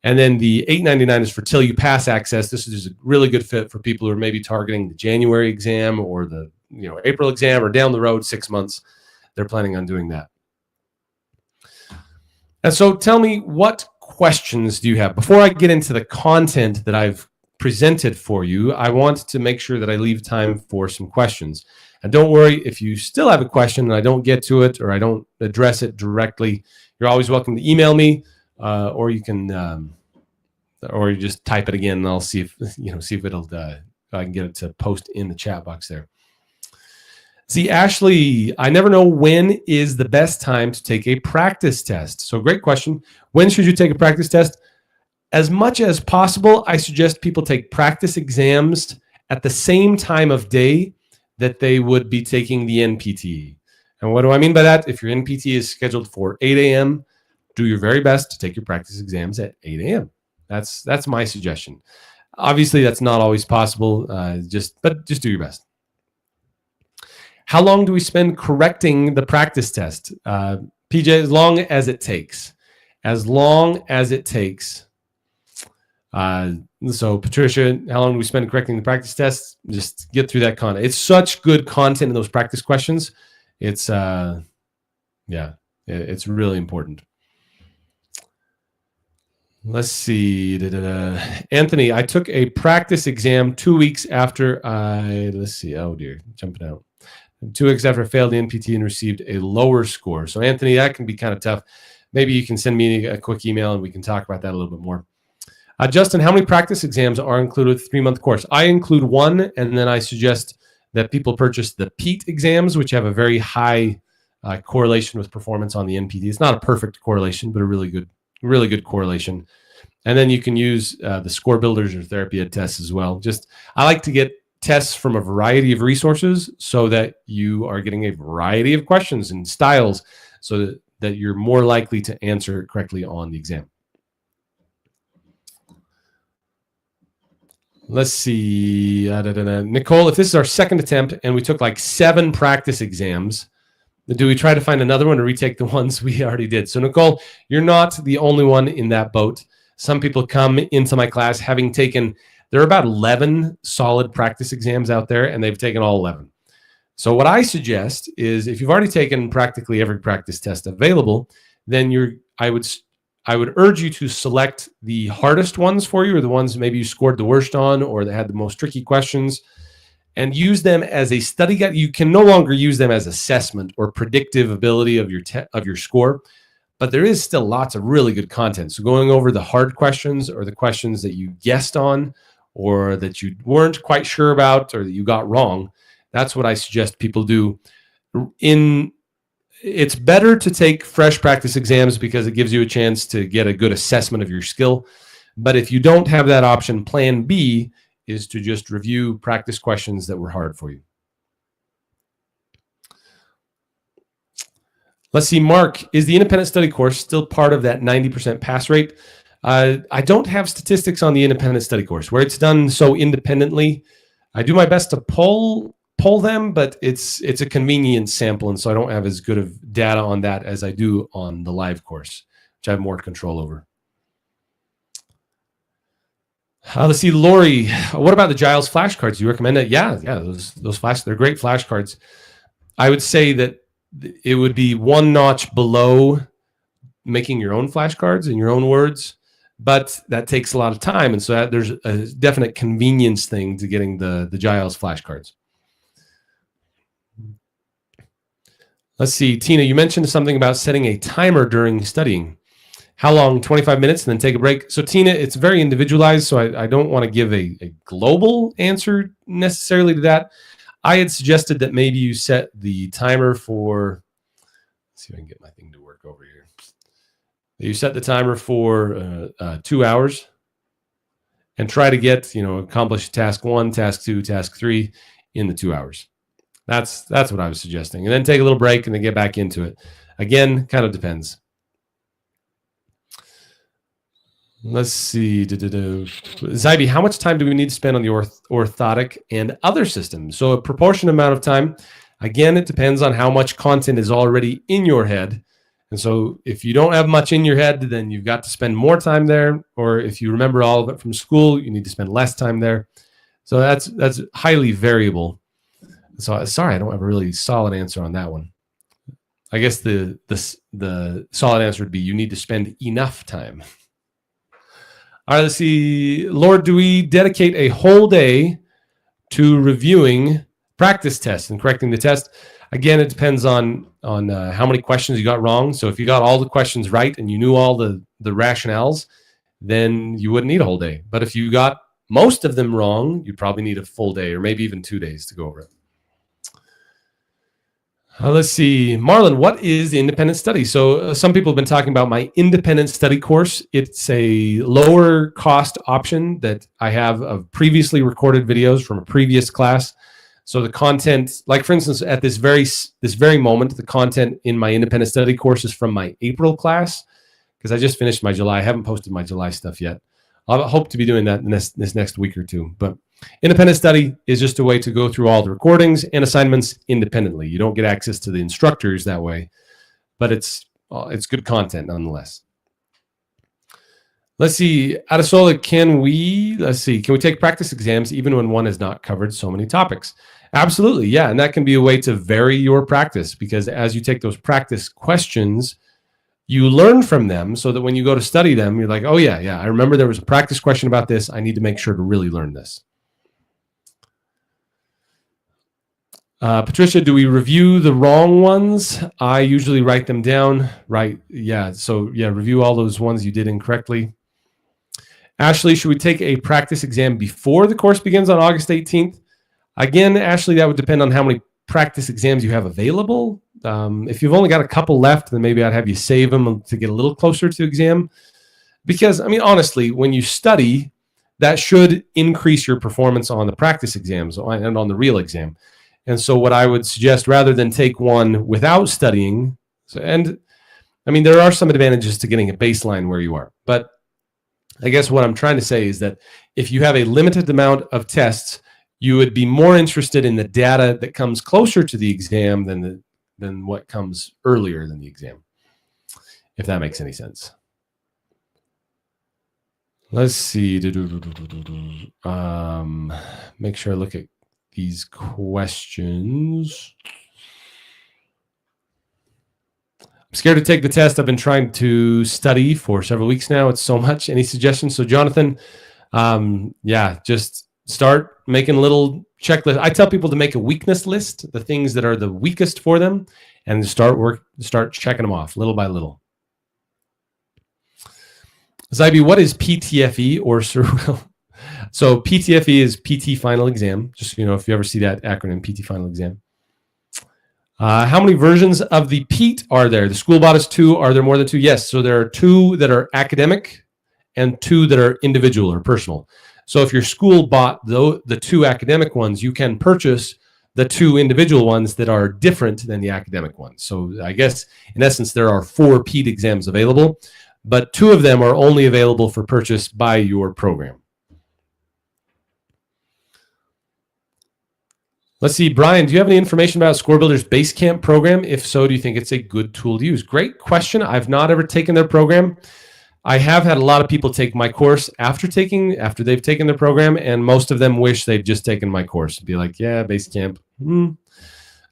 And then the $8.99 is for till you pass access. This is a really good fit for people who are maybe targeting the January exam or the April exam, or down the road 6 months. They're planning on doing that. And so tell me, what questions do you have? Before I get into the content that I've presented for you, I want to make sure that I leave time for some questions. And don't worry, if you still have a question and I don't get to it or I don't address it directly, you're always welcome to email me, or you can, or you just type it again, and I'll see if it'll, I can get it to post in the chat box there. See, Ashley, I never know when is the best time to take a practice test. So great question. When should you take a practice test? As much as possible, I suggest people take practice exams at the same time of day that they would be taking the NPTE. And what do I mean by that? If your NPTE is scheduled for 8 a.m., do your very best to take your practice exams at 8 a.m. That's my suggestion. Obviously, that's not always possible, but just do your best. How long do we spend correcting the practice test? PJ, as long as it takes. As long as it takes. So Patricia, how long do we spend correcting the practice tests? Just get through that content. It's such good content in those practice questions. It's it's really important. Let's see. Anthony, I took a practice exam 2 weeks after let's see. Oh dear, jumping out. 2 weeks after I failed the NPT and received a lower score. So Anthony, that can be kind of tough. Maybe you can send me a quick email and we can talk about that a little bit more. Justin, how many practice exams are included with the 3-month course? I include one, and then I suggest that people purchase the PEAT exams, which have a very high correlation with performance on the NPT. It's not a perfect correlation, but a really good correlation. And then you can use the score builders or therapy ed tests as well. I like to get tests from a variety of resources so that you are getting a variety of questions and styles so that you're more likely to answer it correctly on the exam. Let's see. Nicole, if this is our second attempt and we took like 7 practice exams, do we try to find another one or retake the ones we already did? So Nicole, you're not the only one in that boat. Some people come into my class having taken, there are about 11 solid practice exams out there, and they've taken all 11. So what I suggest is if you've already taken practically every practice test available, then I would urge you to select the hardest ones for you, or the ones maybe you scored the worst on, or that had the most tricky questions, and use them as a study guide. You can no longer use them as assessment or predictive ability of your score, but there is still lots of really good content. So going over the hard questions or the questions that you guessed on or that you weren't quite sure about or that you got wrong, that's what I suggest people do. It's better to take fresh practice exams because it gives you a chance to get a good assessment of your skill. But if you don't have that option, plan B is to just review practice questions that were hard for you. Let's see, Mark, is the independent study course still part of that 90% pass rate? I don't have statistics on the independent study course where it's done so independently. I do my best to pull them, but it's a convenience sample, and so I don't have as good of data on that as I do on the live course, which I have more control over. Let's see, Lori, what about the Giles flashcards? Do you recommend it? Yeah, those flash, they're great flashcards. I would say that it would be one notch below making your own flashcards in your own words, but that takes a lot of time. And so there's a definite convenience thing to getting the Giles flashcards. Let's see, Tina, you mentioned something about setting a timer during studying. How long? 25 minutes and then take a break. So Tina, it's very individualized, so I don't want to give a global answer necessarily to that. I had suggested that maybe you set the timer for, let's see if I can get my thing to work over here. You set the timer for 2 hours and try to get, accomplish task 1, task 2, task 3 in the 2 hours. That's what I was suggesting. And then take a little break and then get back into it. Again, kind of depends. Let's see. Zybe, how much time do we need to spend on the orthotic and other systems? So a proportionate amount of time. Again, it depends on how much content is already in your head. And so if you don't have much in your head, then you've got to spend more time there. Or if you remember all of it from school, you need to spend less time there. So that's highly variable. So sorry, I don't have a really solid answer on that one. I guess the solid answer would be you need to spend enough time. All right, let's see. Lord, do we dedicate a whole day to reviewing practice tests and correcting the test? Again, it depends on how many questions you got wrong. So if you got all the questions right and you knew all the rationales, then you wouldn't need a whole day. But if you got most of them wrong, you probably need a full day or maybe even 2 days to go over it. Let's see. Marlon, what is the independent study? So some people have been talking about my independent study course. It's a lower cost option that I have of previously recorded videos from a previous class. So the content, like for instance, at this very moment, the content in my independent study course is from my April class because I just finished my July. I haven't posted my July stuff yet. I hope to be doing that in this next week or two. But independent study is just a way to go through all the recordings and assignments independently. You don't get access to the instructors that way, but it's good content nonetheless. Let's see, Adesola, can we take practice exams even when one has not covered so many topics? Absolutely, yeah, and that can be a way to vary your practice because as you take those practice questions, you learn from them so that when you go to study them, you're like, oh yeah, I remember there was a practice question about this. I need to make sure to really learn this. Patricia, do we review the wrong ones? I usually write them down, right? Yeah, so yeah, review all those ones you did incorrectly. Ashley, should we take a practice exam before the course begins on August 18th? Again, Ashley, that would depend on how many practice exams you have available. If you've only got a couple left, then maybe I'd have you save them to get a little closer to exam. Because, I mean, honestly, when you study, that should increase your performance on the practice exams and on the real exam. And so what I would suggest, rather than take one without studying, and I mean, there are some advantages to getting a baseline where you are. But I guess what I'm trying to say is that if you have a limited amount of tests, you would be more interested in the data that comes closer to the exam than what comes earlier than the exam, if that makes any sense. Let's see. Make sure I look at these questions. I'm scared to take the test. I've been trying to study for several weeks now. It's so much. Any suggestions? So Jonathan, yeah, just start making a little checklist. I tell people to make a weakness list, the things that are the weakest for them, and start checking them off little by little. Zybe, what is PTFE or cerebral? So PTFE is PT final exam. Just, if you ever see that acronym, PT final exam. How many versions of the PEAT are there? The school bought us 2. Are there more than 2? Yes. So there are 2 that are academic and 2 that are individual or personal. So if your school bought the 2 academic ones, you can purchase the 2 individual ones that are different than the academic ones. So I guess in essence, there are 4 PEAT exams available, but 2 of them are only available for purchase by your program. Let's see, Brian, do you have any information about Score Builder's Basecamp program? If so, do you think it's a good tool to use? Great question. I've not ever taken their program. I have had a lot of people take my course after they've taken their program, and most of them wish they'd just taken my course. Be like, yeah, Basecamp.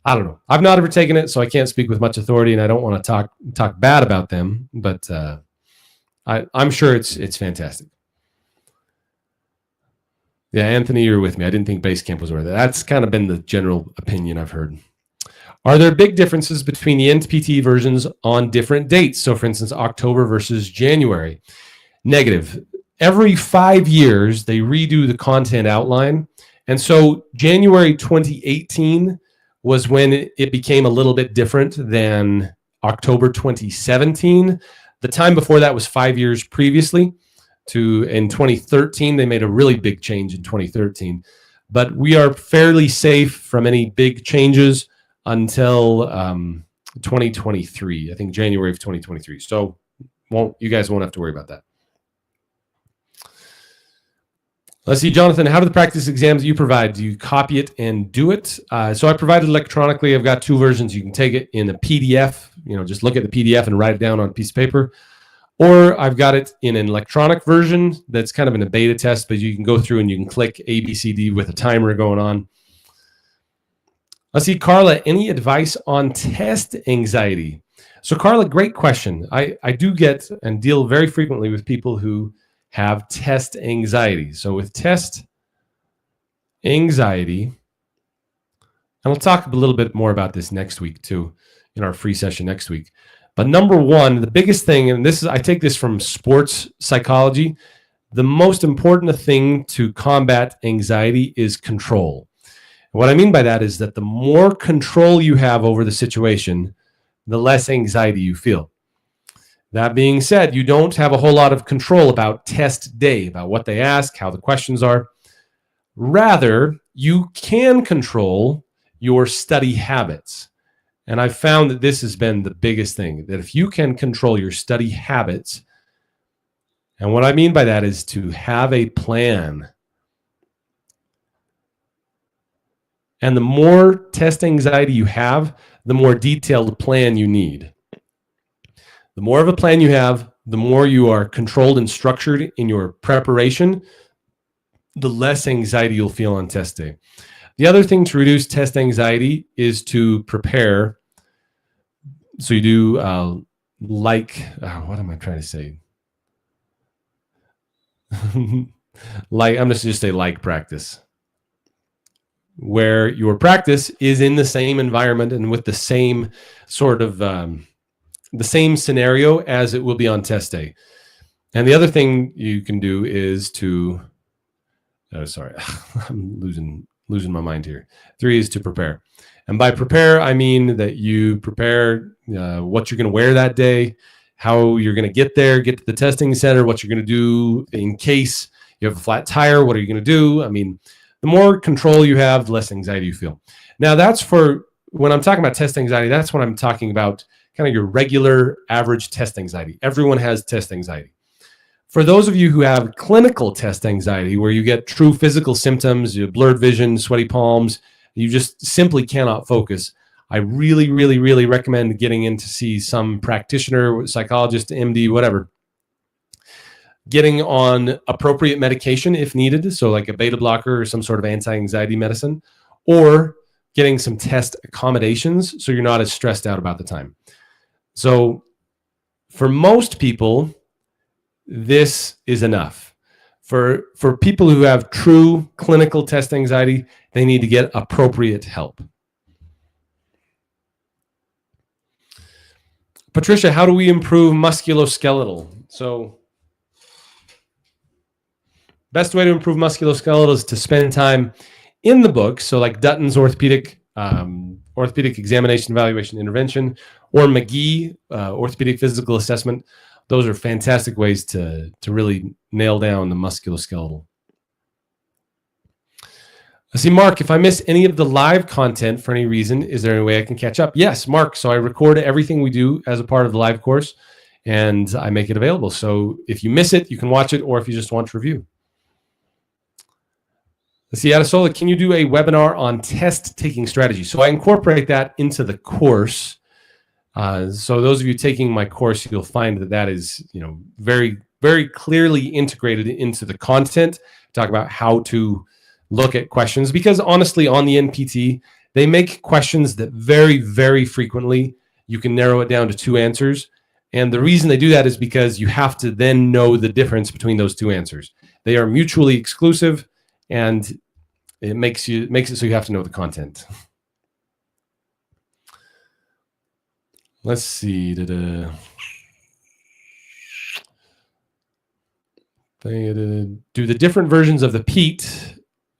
I don't know. I've not ever taken it, so I can't speak with much authority, and I don't want to talk bad about them. But I'm sure it's fantastic. Yeah, Anthony, you're with me. I didn't think Basecamp was worth it. That's kind of been the general opinion I've heard. Are there big differences between the NPT versions on different dates? So, for instance, October versus January. Negative. Every 5 years, they redo the content outline. And so January 2018 was when it became a little bit different than October 2017. The time before that was 5 years previously. In 2013, they made a really big change in 2013. But we are fairly safe from any big changes until 2023, I think January of 2023. So you guys won't have to worry about that. Let's see, Jonathan, how do the practice exams you provide? Do you copy it and do it? So I provide it electronically. I've got 2 versions. You can take it in a PDF, just look at the PDF and write it down on a piece of paper. Or I've got it in an electronic version that's kind of in a beta test, but you can go through and you can click A, B, C, D with a timer going on. Let's see, Carla, any advice on test anxiety? So Carla, great question. I do get and deal very frequently with people who have test anxiety. So with test anxiety, and I'll talk a little bit more about this next week too, in our free session next week. But number one, the biggest thing, and I take this from sports psychology, the most important thing to combat anxiety is control. What I mean by that is that the more control you have over the situation, the less anxiety you feel. That being said, you don't have a whole lot of control about test day, about what they ask, how the questions are. Rather, you can control your study habits. And I've found that this has been the biggest thing, that if you can control your study habits, and what I mean by that is to have a plan. And the more test anxiety you have, the more detailed plan you need. The more of a plan you have, the more you are controlled and structured in your preparation, the less anxiety you'll feel on test day. The other thing to reduce test anxiety is to prepare. So you do what am I trying to say? I'm just say like practice, where your practice is in the same environment and with the same sort of the same scenario as it will be on test day. And the other thing you can do is to, I'm losing my mind here. 3 is to prepare. And by prepare, I mean that you prepare what you're going to wear that day, how you're going to get there, get to the testing center, what you're going to do in case you have a flat tire, what are you going to do? I mean, the more control you have, the less anxiety you feel. Now, that's for when I'm talking about test anxiety, that's when I'm talking about kind of your regular average test anxiety. Everyone has test anxiety. For those of you who have clinical test anxiety, where you get true physical symptoms, you have blurred vision, sweaty palms, you just simply cannot focus, I really, really, really recommend getting in to see some practitioner, psychologist, MD, whatever. Getting on appropriate medication if needed, so like a beta blocker or some sort of anti-anxiety medicine, or getting some test accommodations so you're not as stressed out about the time. So for most people, this is enough. For people who have true clinical test anxiety, they need to get appropriate help. Patricia, how do we improve musculoskeletal? So best way to improve musculoskeletal is to spend time in the book. So like Dutton's orthopedic examination, evaluation, intervention, or McGee, orthopedic physical assessment. Those are fantastic ways to really nail down the musculoskeletal. I see, Mark, if I miss any of the live content for any reason, is there any way I can catch up? Yes, Mark. So I record everything we do as a part of the live course, and I make it available. So if you miss it, you can watch it, or if you just want to review. Let's see, Adesola, can you do a webinar on test taking strategy? So I incorporate that into the course. So those of you taking my course, you'll find that that is, very, very clearly integrated into the content. Talk about how to look at questions, because honestly, on the NPT, they make questions that very, very frequently you can narrow it down to 2 answers. And the reason they do that is because you have to then know the difference between those 2 answers. They are mutually exclusive, and it makes it so you have to know the content. Let's see. Do the different versions of the PEAT?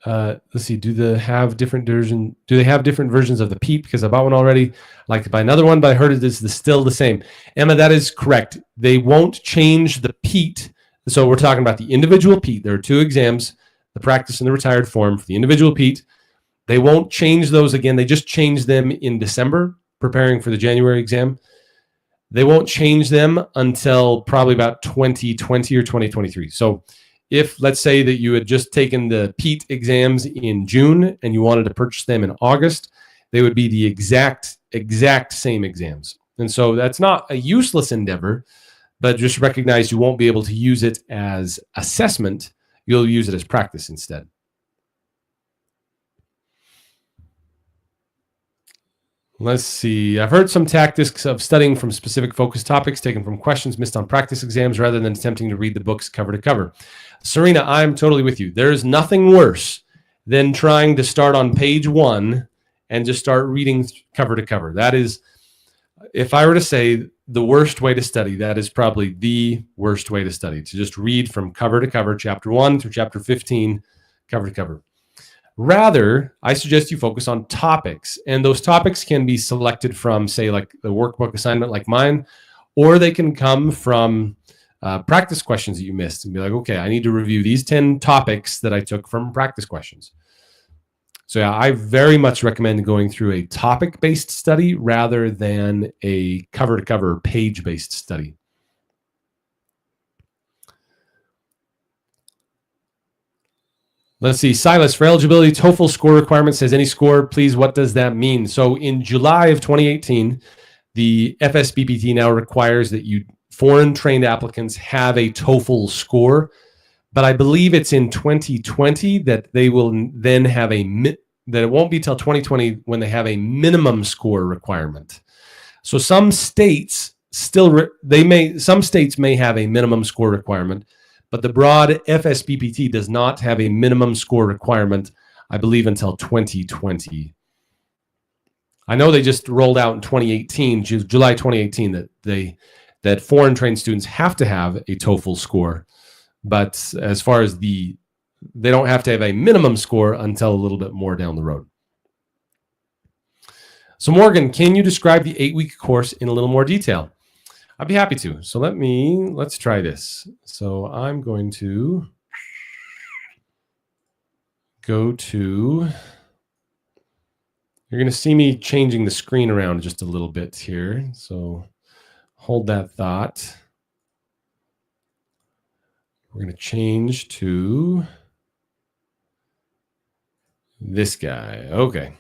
Let's see. Do they have different versions of the PEAT? Because I bought one already. I'd like to buy another one, but I heard it is still the same. Emma, that is correct. They won't change the PEAT. So we're talking about the individual PEAT. There are 2 exams: the practice and the retired form. For the individual PEAT, they won't change those again. They just changed them in December, preparing for the January exam. They won't change them until probably about 2020 or 2023. So if, let's say that you had just taken the PEAT exams in June and you wanted to purchase them in August, they would be the exact same exams. And so that's not a useless endeavor, but just recognize you won't be able to use it as assessment. You'll use it as practice instead. Let's see. I've heard some tactics of studying from specific focus topics taken from questions missed on practice exams rather than attempting to read the books cover to cover. Serena, I'm totally with you. There is nothing worse than trying to start on page 1 and just start reading cover to cover. That is, if I were to say the worst way to study, that is probably the worst way to study, to just read from cover to cover, chapter 1 through chapter 15, cover to cover. Rather, I suggest you focus on topics, and those topics can be selected from, say, like the workbook assignment like mine, or they can come from practice questions that you missed and be like, okay, I need to review these 10 topics that I took from practice questions. So yeah, I very much recommend going through a topic-based study rather than a cover-to-cover page-based study. Let's see. Silas, for eligibility, TOEFL score requirement says any score, please. What does that mean? So in July of 2018, the FSBPT now requires that foreign trained applicants have a TOEFL score, but I believe it's in 2020 that they will then have that it won't be till 2020 when they have a minimum score requirement. So some states some states may have a minimum score requirement, but the broad FSBPT does not have a minimum score requirement, I believe, until 2020. I know they just rolled out in 2018, July 2018, that foreign trained students have to have a TOEFL score, but as far as they don't have to have a minimum score until a little bit more down the road. So Morgan, can you describe the 8-week course in a little more detail? I'd be happy to. So let's try this. So I'm going to go to, you're going to see me changing the screen around just a little bit here. So hold that thought. We're going to change to this guy. Okay.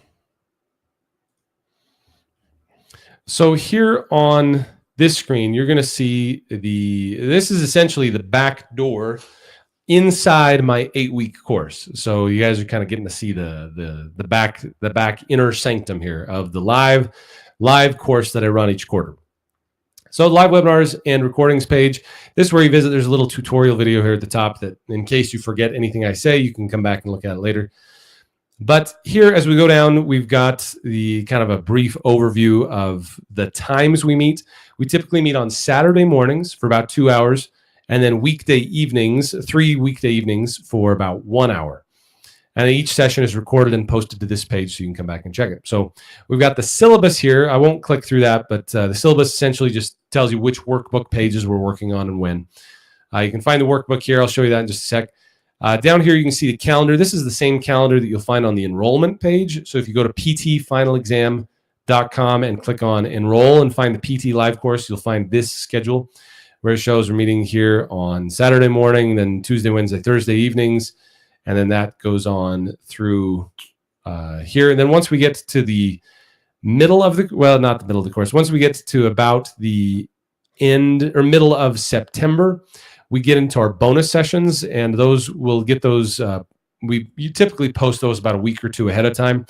So here on this screen, you're going to see this is essentially the back door inside my 8-week course. So you guys are kind of getting to see the back inner sanctum here of the live course that I run each quarter. So live webinars and recordings page. This is where you visit. There's a little tutorial video here at the top that, in case you forget anything I say, you can come back and look at it later. But here, as we go down, we've got the kind of a brief overview of the times we meet. We typically meet on Saturday mornings for about 2 hours, and then 3 weekday evenings for about 1 hour. And each session is recorded and posted to this page so you can come back and check it. So we've got the syllabus here. I won't click through that, but the syllabus essentially just tells you which workbook pages we're working on and when. You can find the workbook here. I'll show you that in just a sec. Down here, you can see the calendar. This is the same calendar that you'll find on the enrollment page. So if you go to ptfinalexam.com and click on enroll and find the PT live course, you'll find this schedule where it shows we're meeting here on Saturday morning, then Tuesday, Wednesday, Thursday evenings, and then that goes on through here. And then once we get to the not the middle of the course. Once we get to about the end or middle of September, we get into our bonus sessions, and we'll get those. You typically post those about a week or two ahead of time.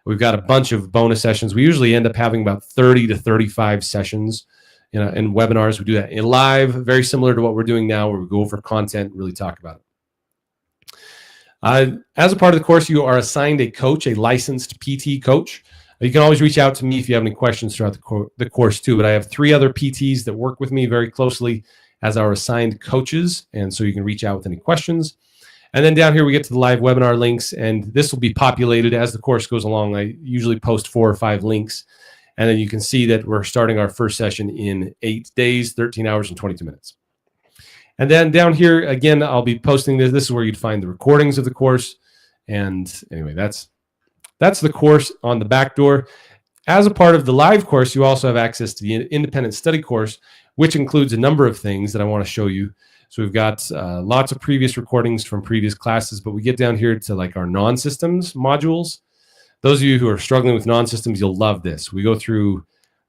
We've got a bunch of bonus sessions. We usually end up having about 30 to 35 sessions in webinars. We do that in live, very similar to what we're doing now, where we go over content, really talk about it. As a part of the course, you are assigned a coach, a licensed PT coach. You can always reach out to me if you have any questions throughout the course too, but I have 3 other PTs that work with me very closely as our assigned coaches, and so you can reach out with any questions. And then down here, we get to the live webinar links, and this will be populated as the course goes along. I usually post 4 or 5 links, and then you can see that we're starting our first session in 8 days, 13 hours, and 22 minutes. And then down here, again, I'll be posting this. This is where you'd find the recordings of the course. And anyway, that's the course on the back door. As a part of the live course, you also have access to the independent study course, which includes a number of things that I want to show you. So we've got lots of previous recordings from previous classes, but we get down here to like our non-systems modules. Those of you who are struggling with non-systems, you'll love this. We go through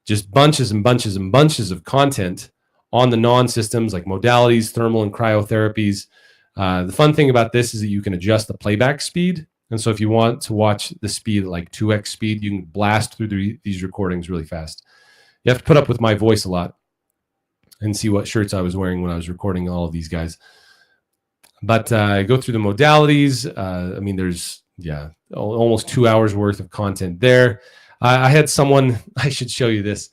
just bunches and bunches and bunches of content on the non-systems like modalities, thermal and cryotherapies. The fun thing about this is that you can adjust the playback speed. And so if you want to watch the speed at like 2x speed, you can blast through these recordings really fast. You have to put up with my voice a lot and see what shirts I was wearing when I was recording all of these guys. But I go through the modalities. I mean, there's, almost 2 hours worth of content there. I had someone, I should show you this.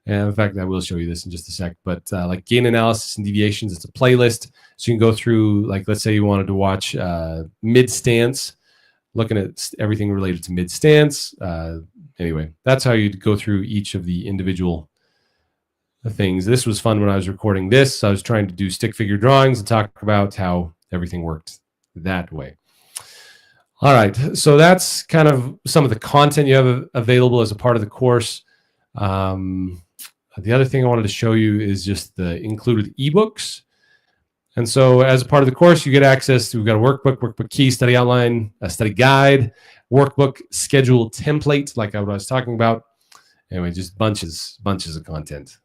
And in fact, I will show you this in just a sec. But like gain analysis and deviations, it's a playlist. So you can go through, like, let's say you wanted to watch mid stance, looking at everything related to mid stance. Anyway, that's how you'd go through each of the individual things. This was fun when I was recording this. I was trying to do stick figure drawings and talk about how everything worked that way. All right, so that's kind of some of the content you have available as a part of the course. The other thing I wanted to show you is just the included ebooks. And so as a part of the course, you get access to, we've got a workbook key, study outline, a study guide, workbook schedule template, like what I was talking about. Anyway, just bunches of content.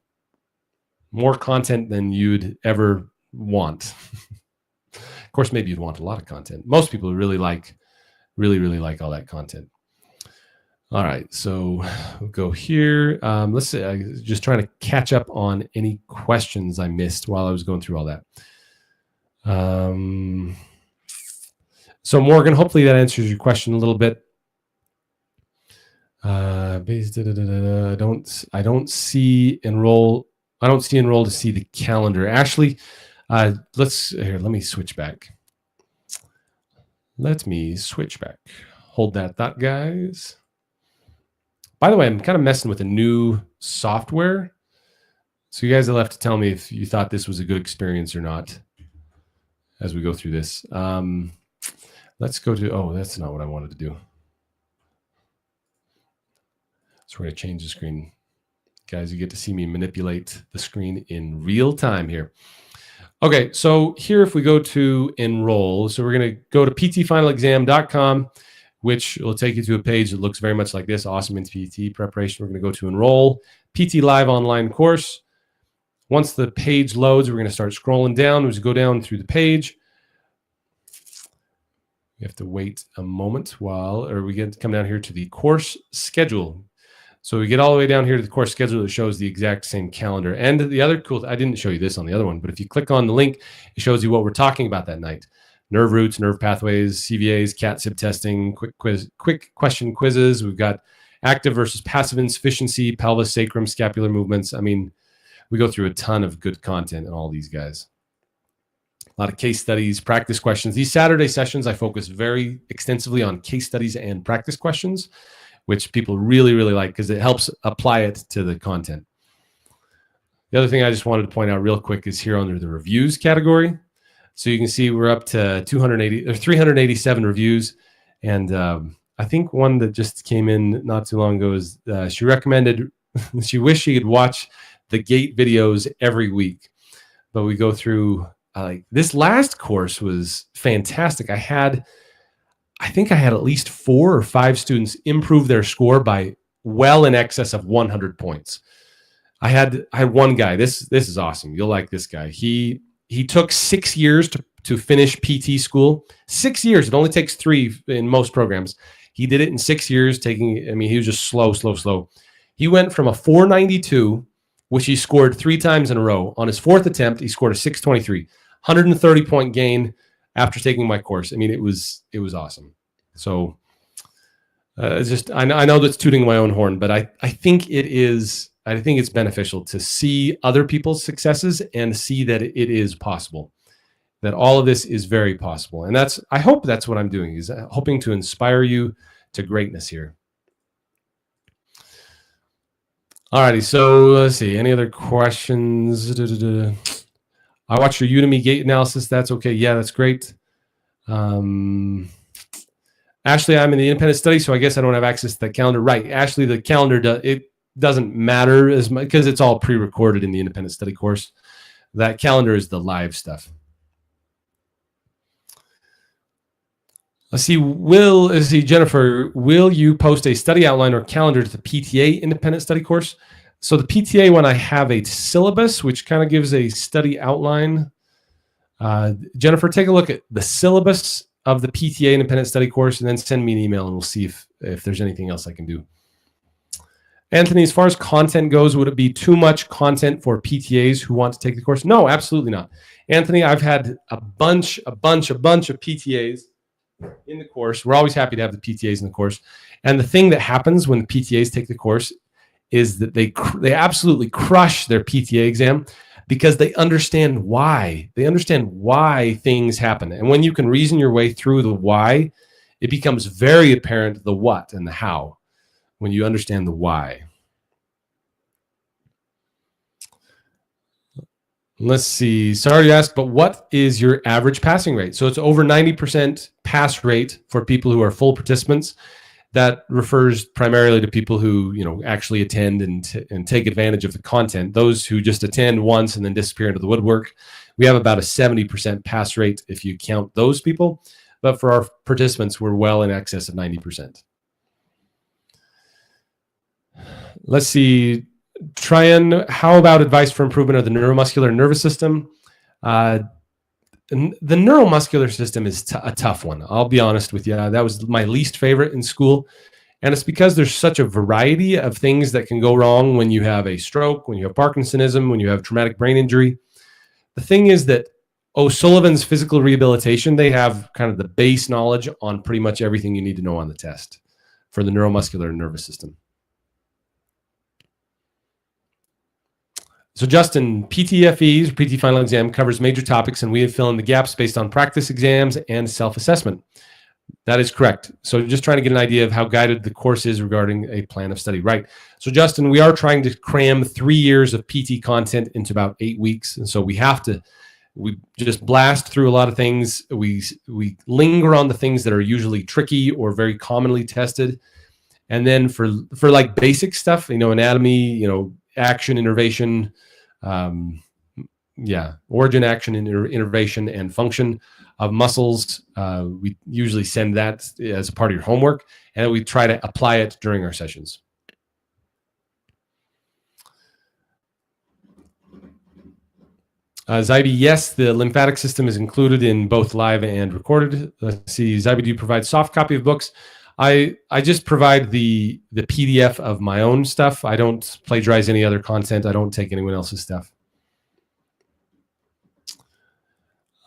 More content than you'd ever want. Of course, maybe you'd want a lot of content. Most people really like all that content. All right, so we'll go here. Let's see, I was just trying to catch up on any questions I missed while I was going through all that. So Morgan, hopefully that answers your question a little bit. I don't see enroll to see the calendar. Ashley, let me switch back. Hold that thought, guys. By the way, I'm kind of messing with a new software. So you guys will have to tell me if you thought this was a good experience or not as we go through this. Let's go to, that's not what I wanted to do. So we're going to change the screen. Guys, you get to see me manipulate the screen in real time here. Okay, so here if we go to enroll, so we're going to go to ptfinalexam.com, which will take you to a page that looks very much like this, awesome NPT preparation. We're going to go to enroll, PT Live online course. Once the page loads, we're going to start scrolling down. We just go down through the page. We have to wait a moment we get to come down here to the course schedule. So we get all the way down here to the course schedule that shows the exact same calendar. And the other cool, I didn't show you this on the other one, but if you click on the link, it shows you what we're talking about that night. Nerve roots, nerve pathways, CVAs, CAT-SIB testing, quick question quizzes. We've got active versus passive insufficiency, pelvis, sacrum, scapular movements. I mean, we go through a ton of good content in all these guys. A lot of case studies, practice questions. These Saturday sessions, I focus very extensively on case studies and practice questions, which people really, really like because it helps apply it to the content. The other thing I just wanted to point out real quick is here under the reviews category. So you can see we're up to 387 reviews. And I think one that just came in not too long ago is she recommended, she wished she could watch the GATE videos every week. But we go through, this last course was fantastic. I think I had at least 4 or 5 students improve their score by well in excess of 100 points. I had one guy. This is awesome. You'll like this guy. He took 6 years to finish PT school. 6 years. It only takes 3 in most programs. He did it in 6 years. He was just slow. He went from a 492, which he scored 3 times in a row. On his 4th attempt, he scored a 623, 130 point gain after taking my course. I mean, it was awesome. So it's just I know that's tooting my own horn, but I think it is. I think it's beneficial to see other people's successes and see that it is possible, that all of this is very possible. And I hope that's what I'm doing, is hoping to inspire you to greatness here. Alrighty, so let's see. Any other questions? I watched your Udemy gate analysis. That's okay. Yeah, that's great. Ashley, I'm in the independent study, so I guess I don't have access to the calendar. Right, Ashley, the calendar, it doesn't matter as much because it's all pre-recorded in the independent study course. That calendar is the live stuff. Let's see, Jennifer, will you post a study outline or calendar to the PTA independent study course? So the PTA one, I have a syllabus, which kind of gives a study outline. Jennifer, take a look at the syllabus of the PTA independent study course and then send me an email and we'll see if there's anything else I can do. Anthony, as far as content goes, would it be too much content for PTAs who want to take the course? No, absolutely not. Anthony, I've had a bunch of PTAs in the course. We're always happy to have the PTAs in the course. And the thing that happens when the PTAs take the course is that they absolutely crush their PTA exam because they understand why. They understand why things happen. And when you can reason your way through the why, it becomes very apparent the what and the how when you understand the why. Let's see. Sorry to ask, but what is your average passing rate? So it's over 90% pass rate for people who are full participants. That refers primarily to people who, actually attend and take advantage of the content. Those who just attend once and then disappear into the woodwork, we have about a 70% pass rate if you count those people. But for our participants, we're well in excess of 90%. Let's see. Tryon, how about advice for improvement of the neuromuscular nervous system? The neuromuscular system is a tough one. I'll be honest with you. That was my least favorite in school. And it's because there's such a variety of things that can go wrong when you have a stroke, when you have Parkinsonism, when you have traumatic brain injury. The thing is that O'Sullivan's physical rehabilitation, they have kind of the base knowledge on pretty much everything you need to know on the test for the neuromuscular nervous system. So Justin, PTFE's, PT Final Exam, covers major topics and we have filled in the gaps based on practice exams and self-assessment. That is correct. So just trying to get an idea of how guided the course is regarding a plan of study. Right. So Justin, we are trying to cram 3 years of PT content into about 8 weeks. And so we just blast through a lot of things. We linger on the things that are usually tricky or very commonly tested. And then for like basic stuff, anatomy, action, innervation, origin, action, innervation, and function of muscles. We usually send that as a part of your homework, and we try to apply it during our sessions. Zybe, yes, the lymphatic system is included in both live and recorded. Let's see, Zybe, do you provide soft copy of books? I just provide the PDF of my own stuff. I don't plagiarize any other content. I don't take anyone else's stuff.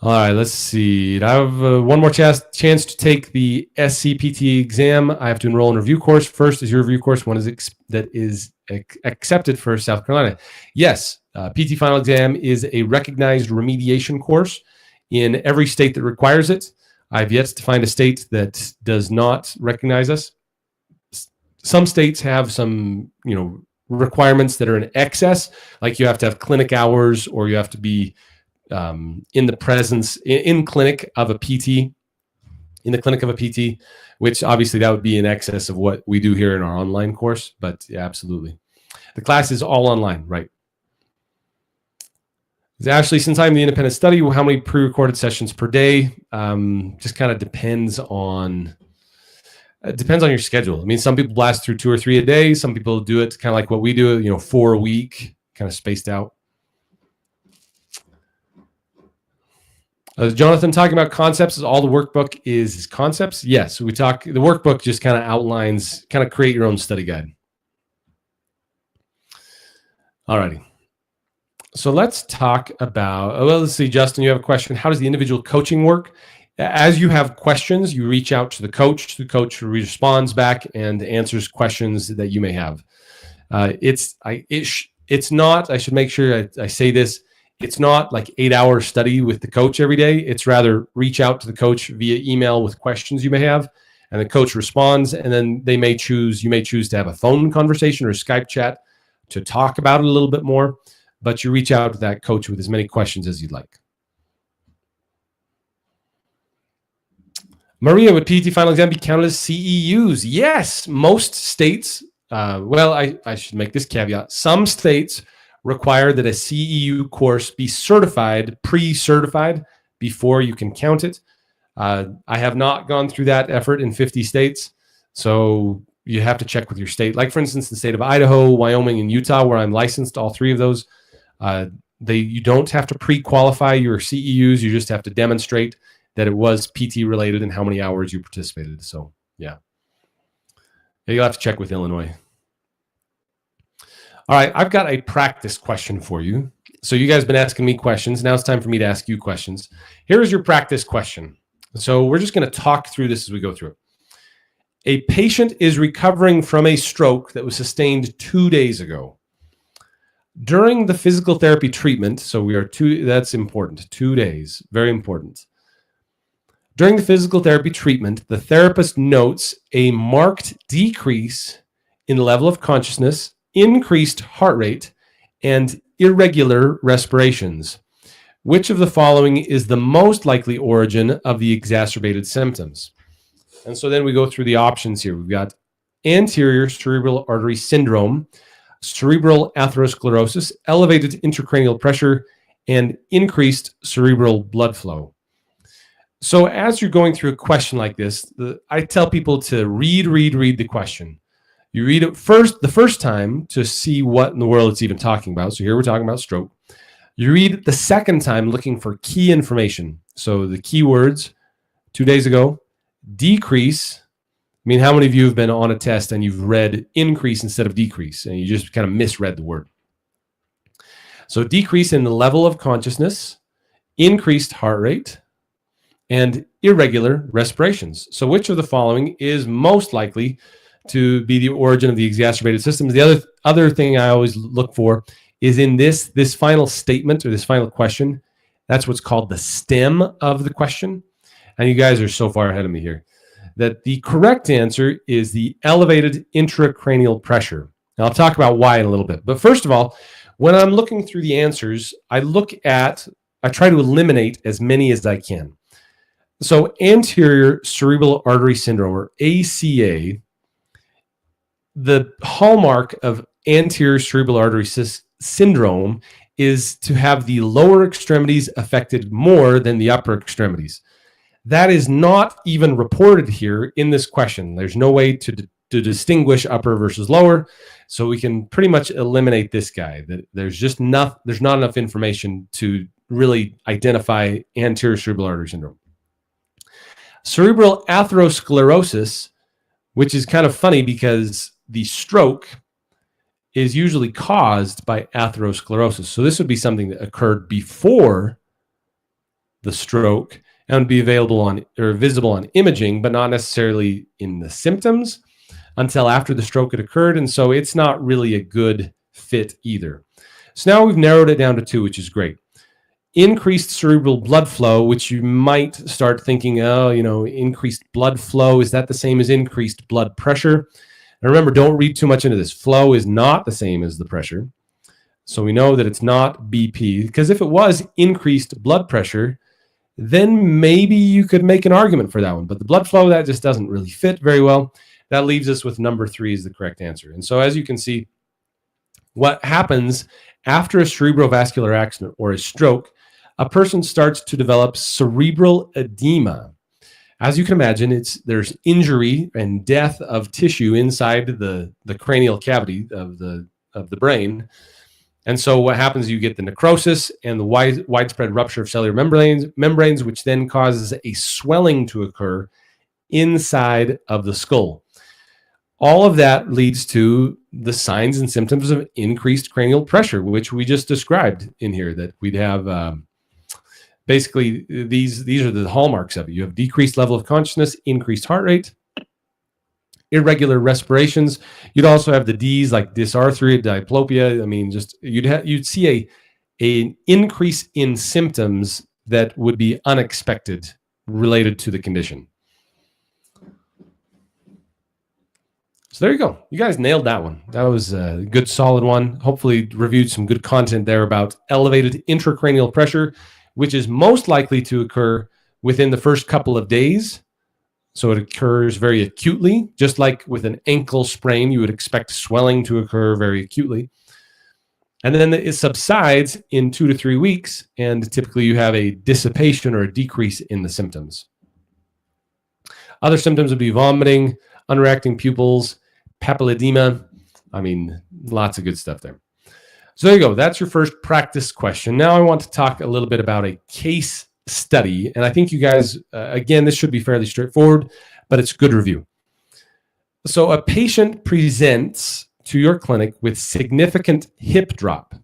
All right, let's see. I have one more chance to take the SCPT exam. I have to enroll in a review course. First is your review course. One that is accepted for South Carolina. Yes, PT Final Exam is a recognized remediation course in every state that requires it. I've yet to find a state that does not recognize us. Some states have some, requirements that are in excess, like you have to have clinic hours or you have to be in the presence in clinic of a PT, which obviously that would be in excess of what we do here in our online course. But yeah, absolutely. The class is all online, right? Ashley, since I'm the independent study, how many pre-recorded sessions per day? Just kind of depends on, It depends on your schedule. I mean, some people blast through 2 or 3 a day. Some people do it kind of like what we do, 4 a week, kind of spaced out. Jonathan talking about concepts. Is all the workbook is concepts? Yes, the workbook just kind of outlines, kind of create your own study guide. All righty. So let's talk about, let's see, Justin, you have a question. How does the individual coaching work? As you have questions, you reach out to the coach. The coach responds back and answers questions that you may have. It's not, I should make sure I say this, it's not like 8-hour study with the coach every day. It's rather reach out to the coach via email with questions you may have, and the coach responds, and then you may choose to have a phone conversation or a Skype chat to talk about it a little bit more, but you reach out to that coach with as many questions as you'd like. Maria, would PTE final exam be counted as CEUs? Yes, most states, I should make this caveat. Some states require that a CEU course be certified, pre-certified, before you can count it. I have not gone through that effort in 50 states, so you have to check with your state. Like, for instance, the state of Idaho, Wyoming, and Utah, where I'm licensed, all 3 of those, you don't have to pre-qualify your CEUs. You just have to demonstrate that it was PT related and how many hours you participated. So, yeah. You'll have to check with Illinois. All right, I've got a practice question for you. So you guys have been asking me questions. Now it's time for me to ask you questions. Here is your practice question. So we're just going to talk through this as we go through it. A patient is recovering from a stroke that was sustained 2 days ago. During the physical therapy treatment, so that's important, 2 days, very important. During the physical therapy treatment, the therapist notes a marked decrease in the level of consciousness, increased heart rate, and irregular respirations. Which of the following is the most likely origin of the exacerbated symptoms? And so then we go through the options here. We've got anterior cerebral artery syndrome, cerebral atherosclerosis, elevated intracranial pressure, and increased cerebral blood flow. So as you're going through a question like this, I tell people to read the question. You read it the first time to see what in the world it's even talking about. So here we're talking about stroke. You read it the second time looking for key information. So the keywords, 2 days ago, decrease. I mean, how many of you have been on a test and you've read increase instead of decrease and you just kind of misread the word? So decrease in the level of consciousness, increased heart rate, and irregular respirations. So which of the following is most likely to be the origin of the exacerbated symptoms? The other thing I always look for is in this final statement or this final question. That's what's called the stem of the question. And you guys are so far ahead of me here. That the correct answer is the elevated intracranial pressure. Now I'll talk about why in a little bit. But first of all, when I'm looking through the answers, I try to eliminate as many as I can. So anterior cerebral artery syndrome, or ACA, the hallmark of anterior cerebral artery syndrome is to have the lower extremities affected more than the upper extremities. That is not even reported here in this question. There's no way to distinguish upper versus lower, so we can pretty much eliminate this guy. There's not enough information to really identify anterior cerebral artery syndrome. Cerebral atherosclerosis, which is kind of funny because the stroke is usually caused by atherosclerosis. So this would be something that occurred before the stroke and would be available on or visible on imaging, but not necessarily in the symptoms until after the stroke had occurred. And so it's not really a good fit either. So now we've narrowed it down to 2, which is great. Increased cerebral blood flow, which you might start thinking, increased blood flow, is that the same as increased blood pressure? And remember, don't read too much into this. Flow is not the same as the pressure. So we know that it's not BP, because if it was increased blood pressure, then maybe you could make an argument for that one. But the blood flow, that just doesn't really fit very well. That leaves us with number 3 as the correct answer. And so as you can see, what happens after a cerebrovascular accident or a stroke, a person starts to develop cerebral edema. as you can imagine, there's injury and death of tissue inside the cranial cavity of the brain. And so what happens, you get the necrosis and the widespread rupture of cellular membranes, which then causes a swelling to occur inside of the skull. All of that leads to the signs and symptoms of increased cranial pressure, which we just described in here, that we'd have basically these are the hallmarks of it. You have decreased level of consciousness, increased heart rate, irregular respirations. You'd also have the D's like dysarthria, diplopia. I mean, just you'd see an increase in symptoms that would be unexpected related to the condition. So there you go. You guys nailed that one. That was a good, solid one. Hopefully reviewed some good content there about elevated intracranial pressure, which is most likely to occur within the first couple of days. So it occurs very acutely, just like with an ankle sprain, you would expect swelling to occur very acutely. And then it subsides in 2 to 3 weeks, and typically you have a dissipation or a decrease in the symptoms. Other symptoms would be vomiting, underacting pupils, papilledema. I mean, lots of good stuff there. So there you go. That's your first practice question. Now I want to talk a little bit about a case study. And I think you guys, again, this should be fairly straightforward, but it's good review. So a patient presents to your clinic with significant hip drop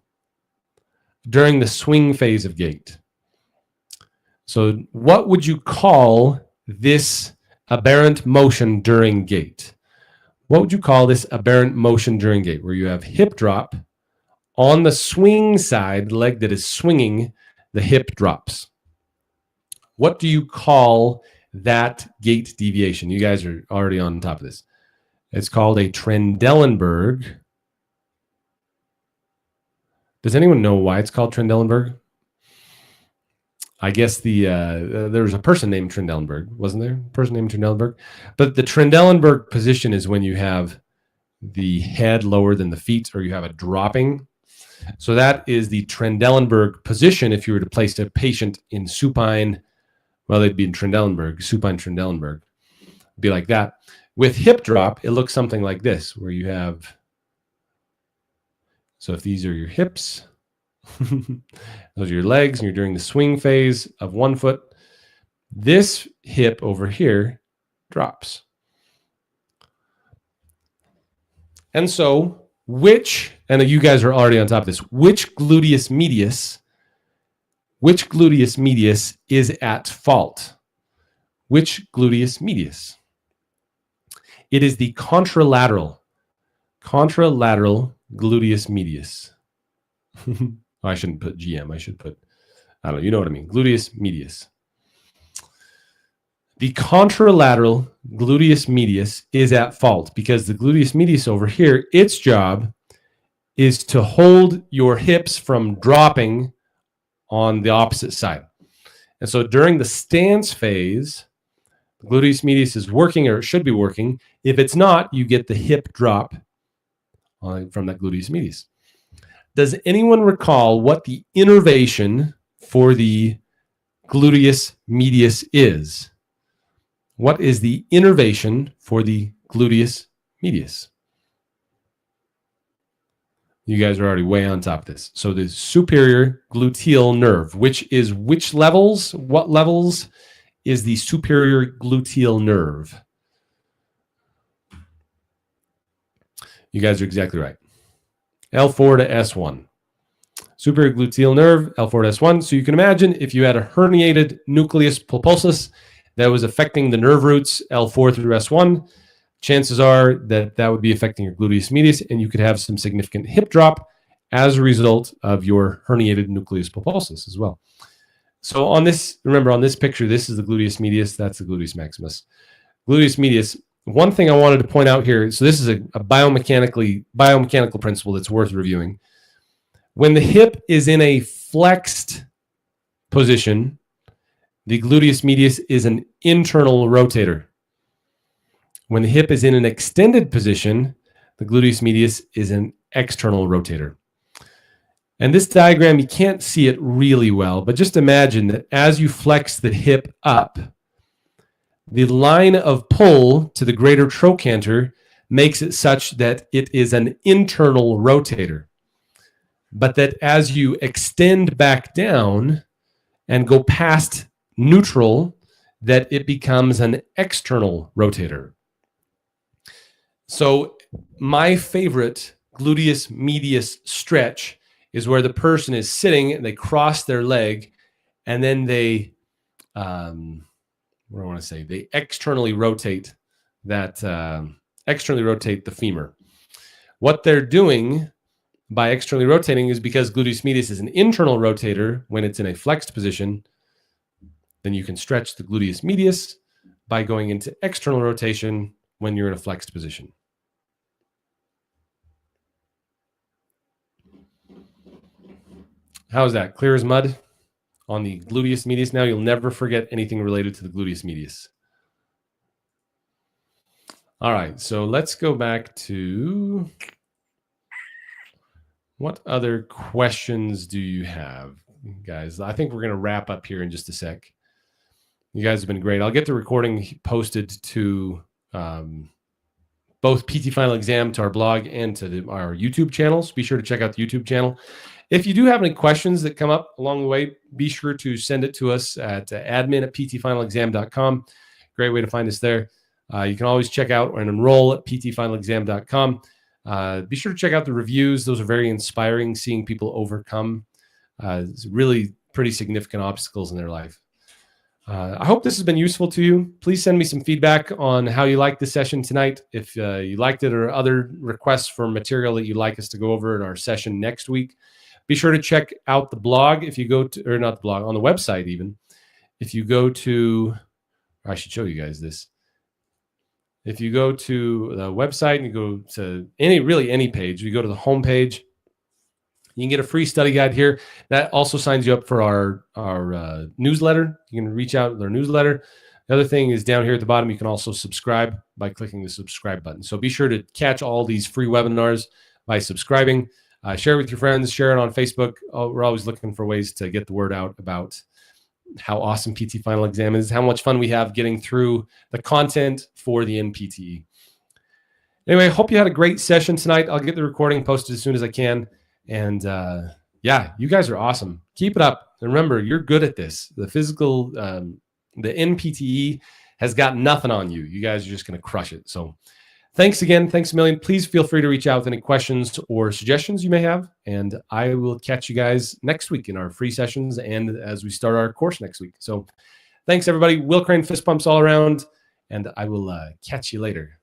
during the swing phase of gait. So what would you call this aberrant motion during gait? What would you call this aberrant motion during gait, where you have hip drop on the swing side, the leg that is swinging, the hip drops? What do you call that gait deviation? You guys are already on top of this. It's called a Trendelenburg. Does anyone know why it's called Trendelenburg? I guess there was a person named Trendelenburg, wasn't there? A person named Trendelenburg. But the Trendelenburg position is when you have the head lower than the feet, or you have a dropping. So that is the Trendelenburg position. If you were to place a patient in supine, well, they'd be in Trendelenburg, supine Trendelenburg. It'd be like that. With hip drop, it looks something like this, where you have, so if these are your hips, those are your legs, and you're doing the swing phase of one foot, this hip over here drops. And so and you guys are already on top of this, which gluteus medius is at fault? Which gluteus medius? It is the contralateral gluteus medius. I shouldn't put GM. I should put, I don't know, you know what I mean. Gluteus medius. The contralateral gluteus medius is at fault because the gluteus medius over here, its job is to hold your hips from dropping on the opposite side. And so during the stance phase, the gluteus medius is working, or it should be working. If it's not, you get the hip drop from that gluteus medius. Does anyone recall what the innervation for the gluteus medius is? What is the innervation for the gluteus medius? You guys are already way on top of this. So the superior gluteal nerve, which is which levels? What levels is the superior gluteal nerve? You guys are exactly right. L4 to S1. Superior gluteal nerve, L4 to S1. So you can imagine if you had a herniated nucleus pulposus that was affecting the nerve roots, L4 through S1, chances are that that would be affecting your gluteus medius, and you could have some significant hip drop as a result of your herniated nucleus pulposus as well. So on this, remember on this picture, this is the gluteus medius, that's the gluteus maximus. Gluteus medius, one thing I wanted to point out here, so this is a biomechanical principle that's worth reviewing. When the hip is in a flexed position, the gluteus medius is an internal rotator. When the hip is in an extended position, the gluteus medius is an external rotator. And this diagram, you can't see it really well, but just imagine that as you flex the hip up, the line of pull to the greater trochanter makes it such that it is an internal rotator. But that as you extend back down and go past neutral, that it becomes an external rotator. So my favorite gluteus medius stretch is where the person is sitting and they cross their leg and then they, what do I want to say? They externally rotate that, externally rotate the femur. What they're doing by externally rotating is because gluteus medius is an internal rotator when it's in a flexed position, then you can stretch the gluteus medius by going into external rotation when you're in a flexed position. How's that? Clear as mud on the gluteus medius? Now you'll never forget anything related to the gluteus medius. All right, so let's go back to what other questions do you have, guys? I think we're going to wrap up here in just a sec. You guys have been great. I'll get the recording posted to both PT Final Exam, to our blog, and to our YouTube channels. Be sure to check out the YouTube channel. If you do have any questions that come up along the way, be sure to send it to us at admin@ptfinalexam.com. Great way to find us there. You can always check out and enroll at ptfinalexam.com. Be sure to check out the reviews. Those are very inspiring, seeing people overcome really pretty significant obstacles in their life. I hope this has been useful to you. Please send me some feedback on how you liked the session tonight. If you liked it, or other requests for material that you'd like us to go over in our session next week. Be sure to check out the blog if you go to, or not the blog, on the website even. If you go to, I should show you guys this. If you go to the website and you go to any page, you go to the home page, you can get a free study guide here. That also signs you up for our newsletter. You can reach out with our newsletter. The other thing is down here at the bottom, you can also subscribe by clicking the subscribe button. So be sure to catch all these free webinars by subscribing. Share it with your friends. Share it on Facebook. We're always looking for ways to get the word out about how awesome PT Final Exam is, how much fun we have getting through the content for the NPTE. Anyway, I hope you had a great session tonight. I'll get the recording posted as soon as I can. And yeah, you guys are awesome. Keep it up. And remember, you're good at this. The physical, the NPTE has got nothing on you. You guys are just going to crush it. So thanks again. Thanks a million. Please feel free to reach out with any questions or suggestions you may have. And I will catch you guys next week in our free sessions and as we start our course next week. So thanks, everybody. Will Crane fist pumps all around. And I will catch you later.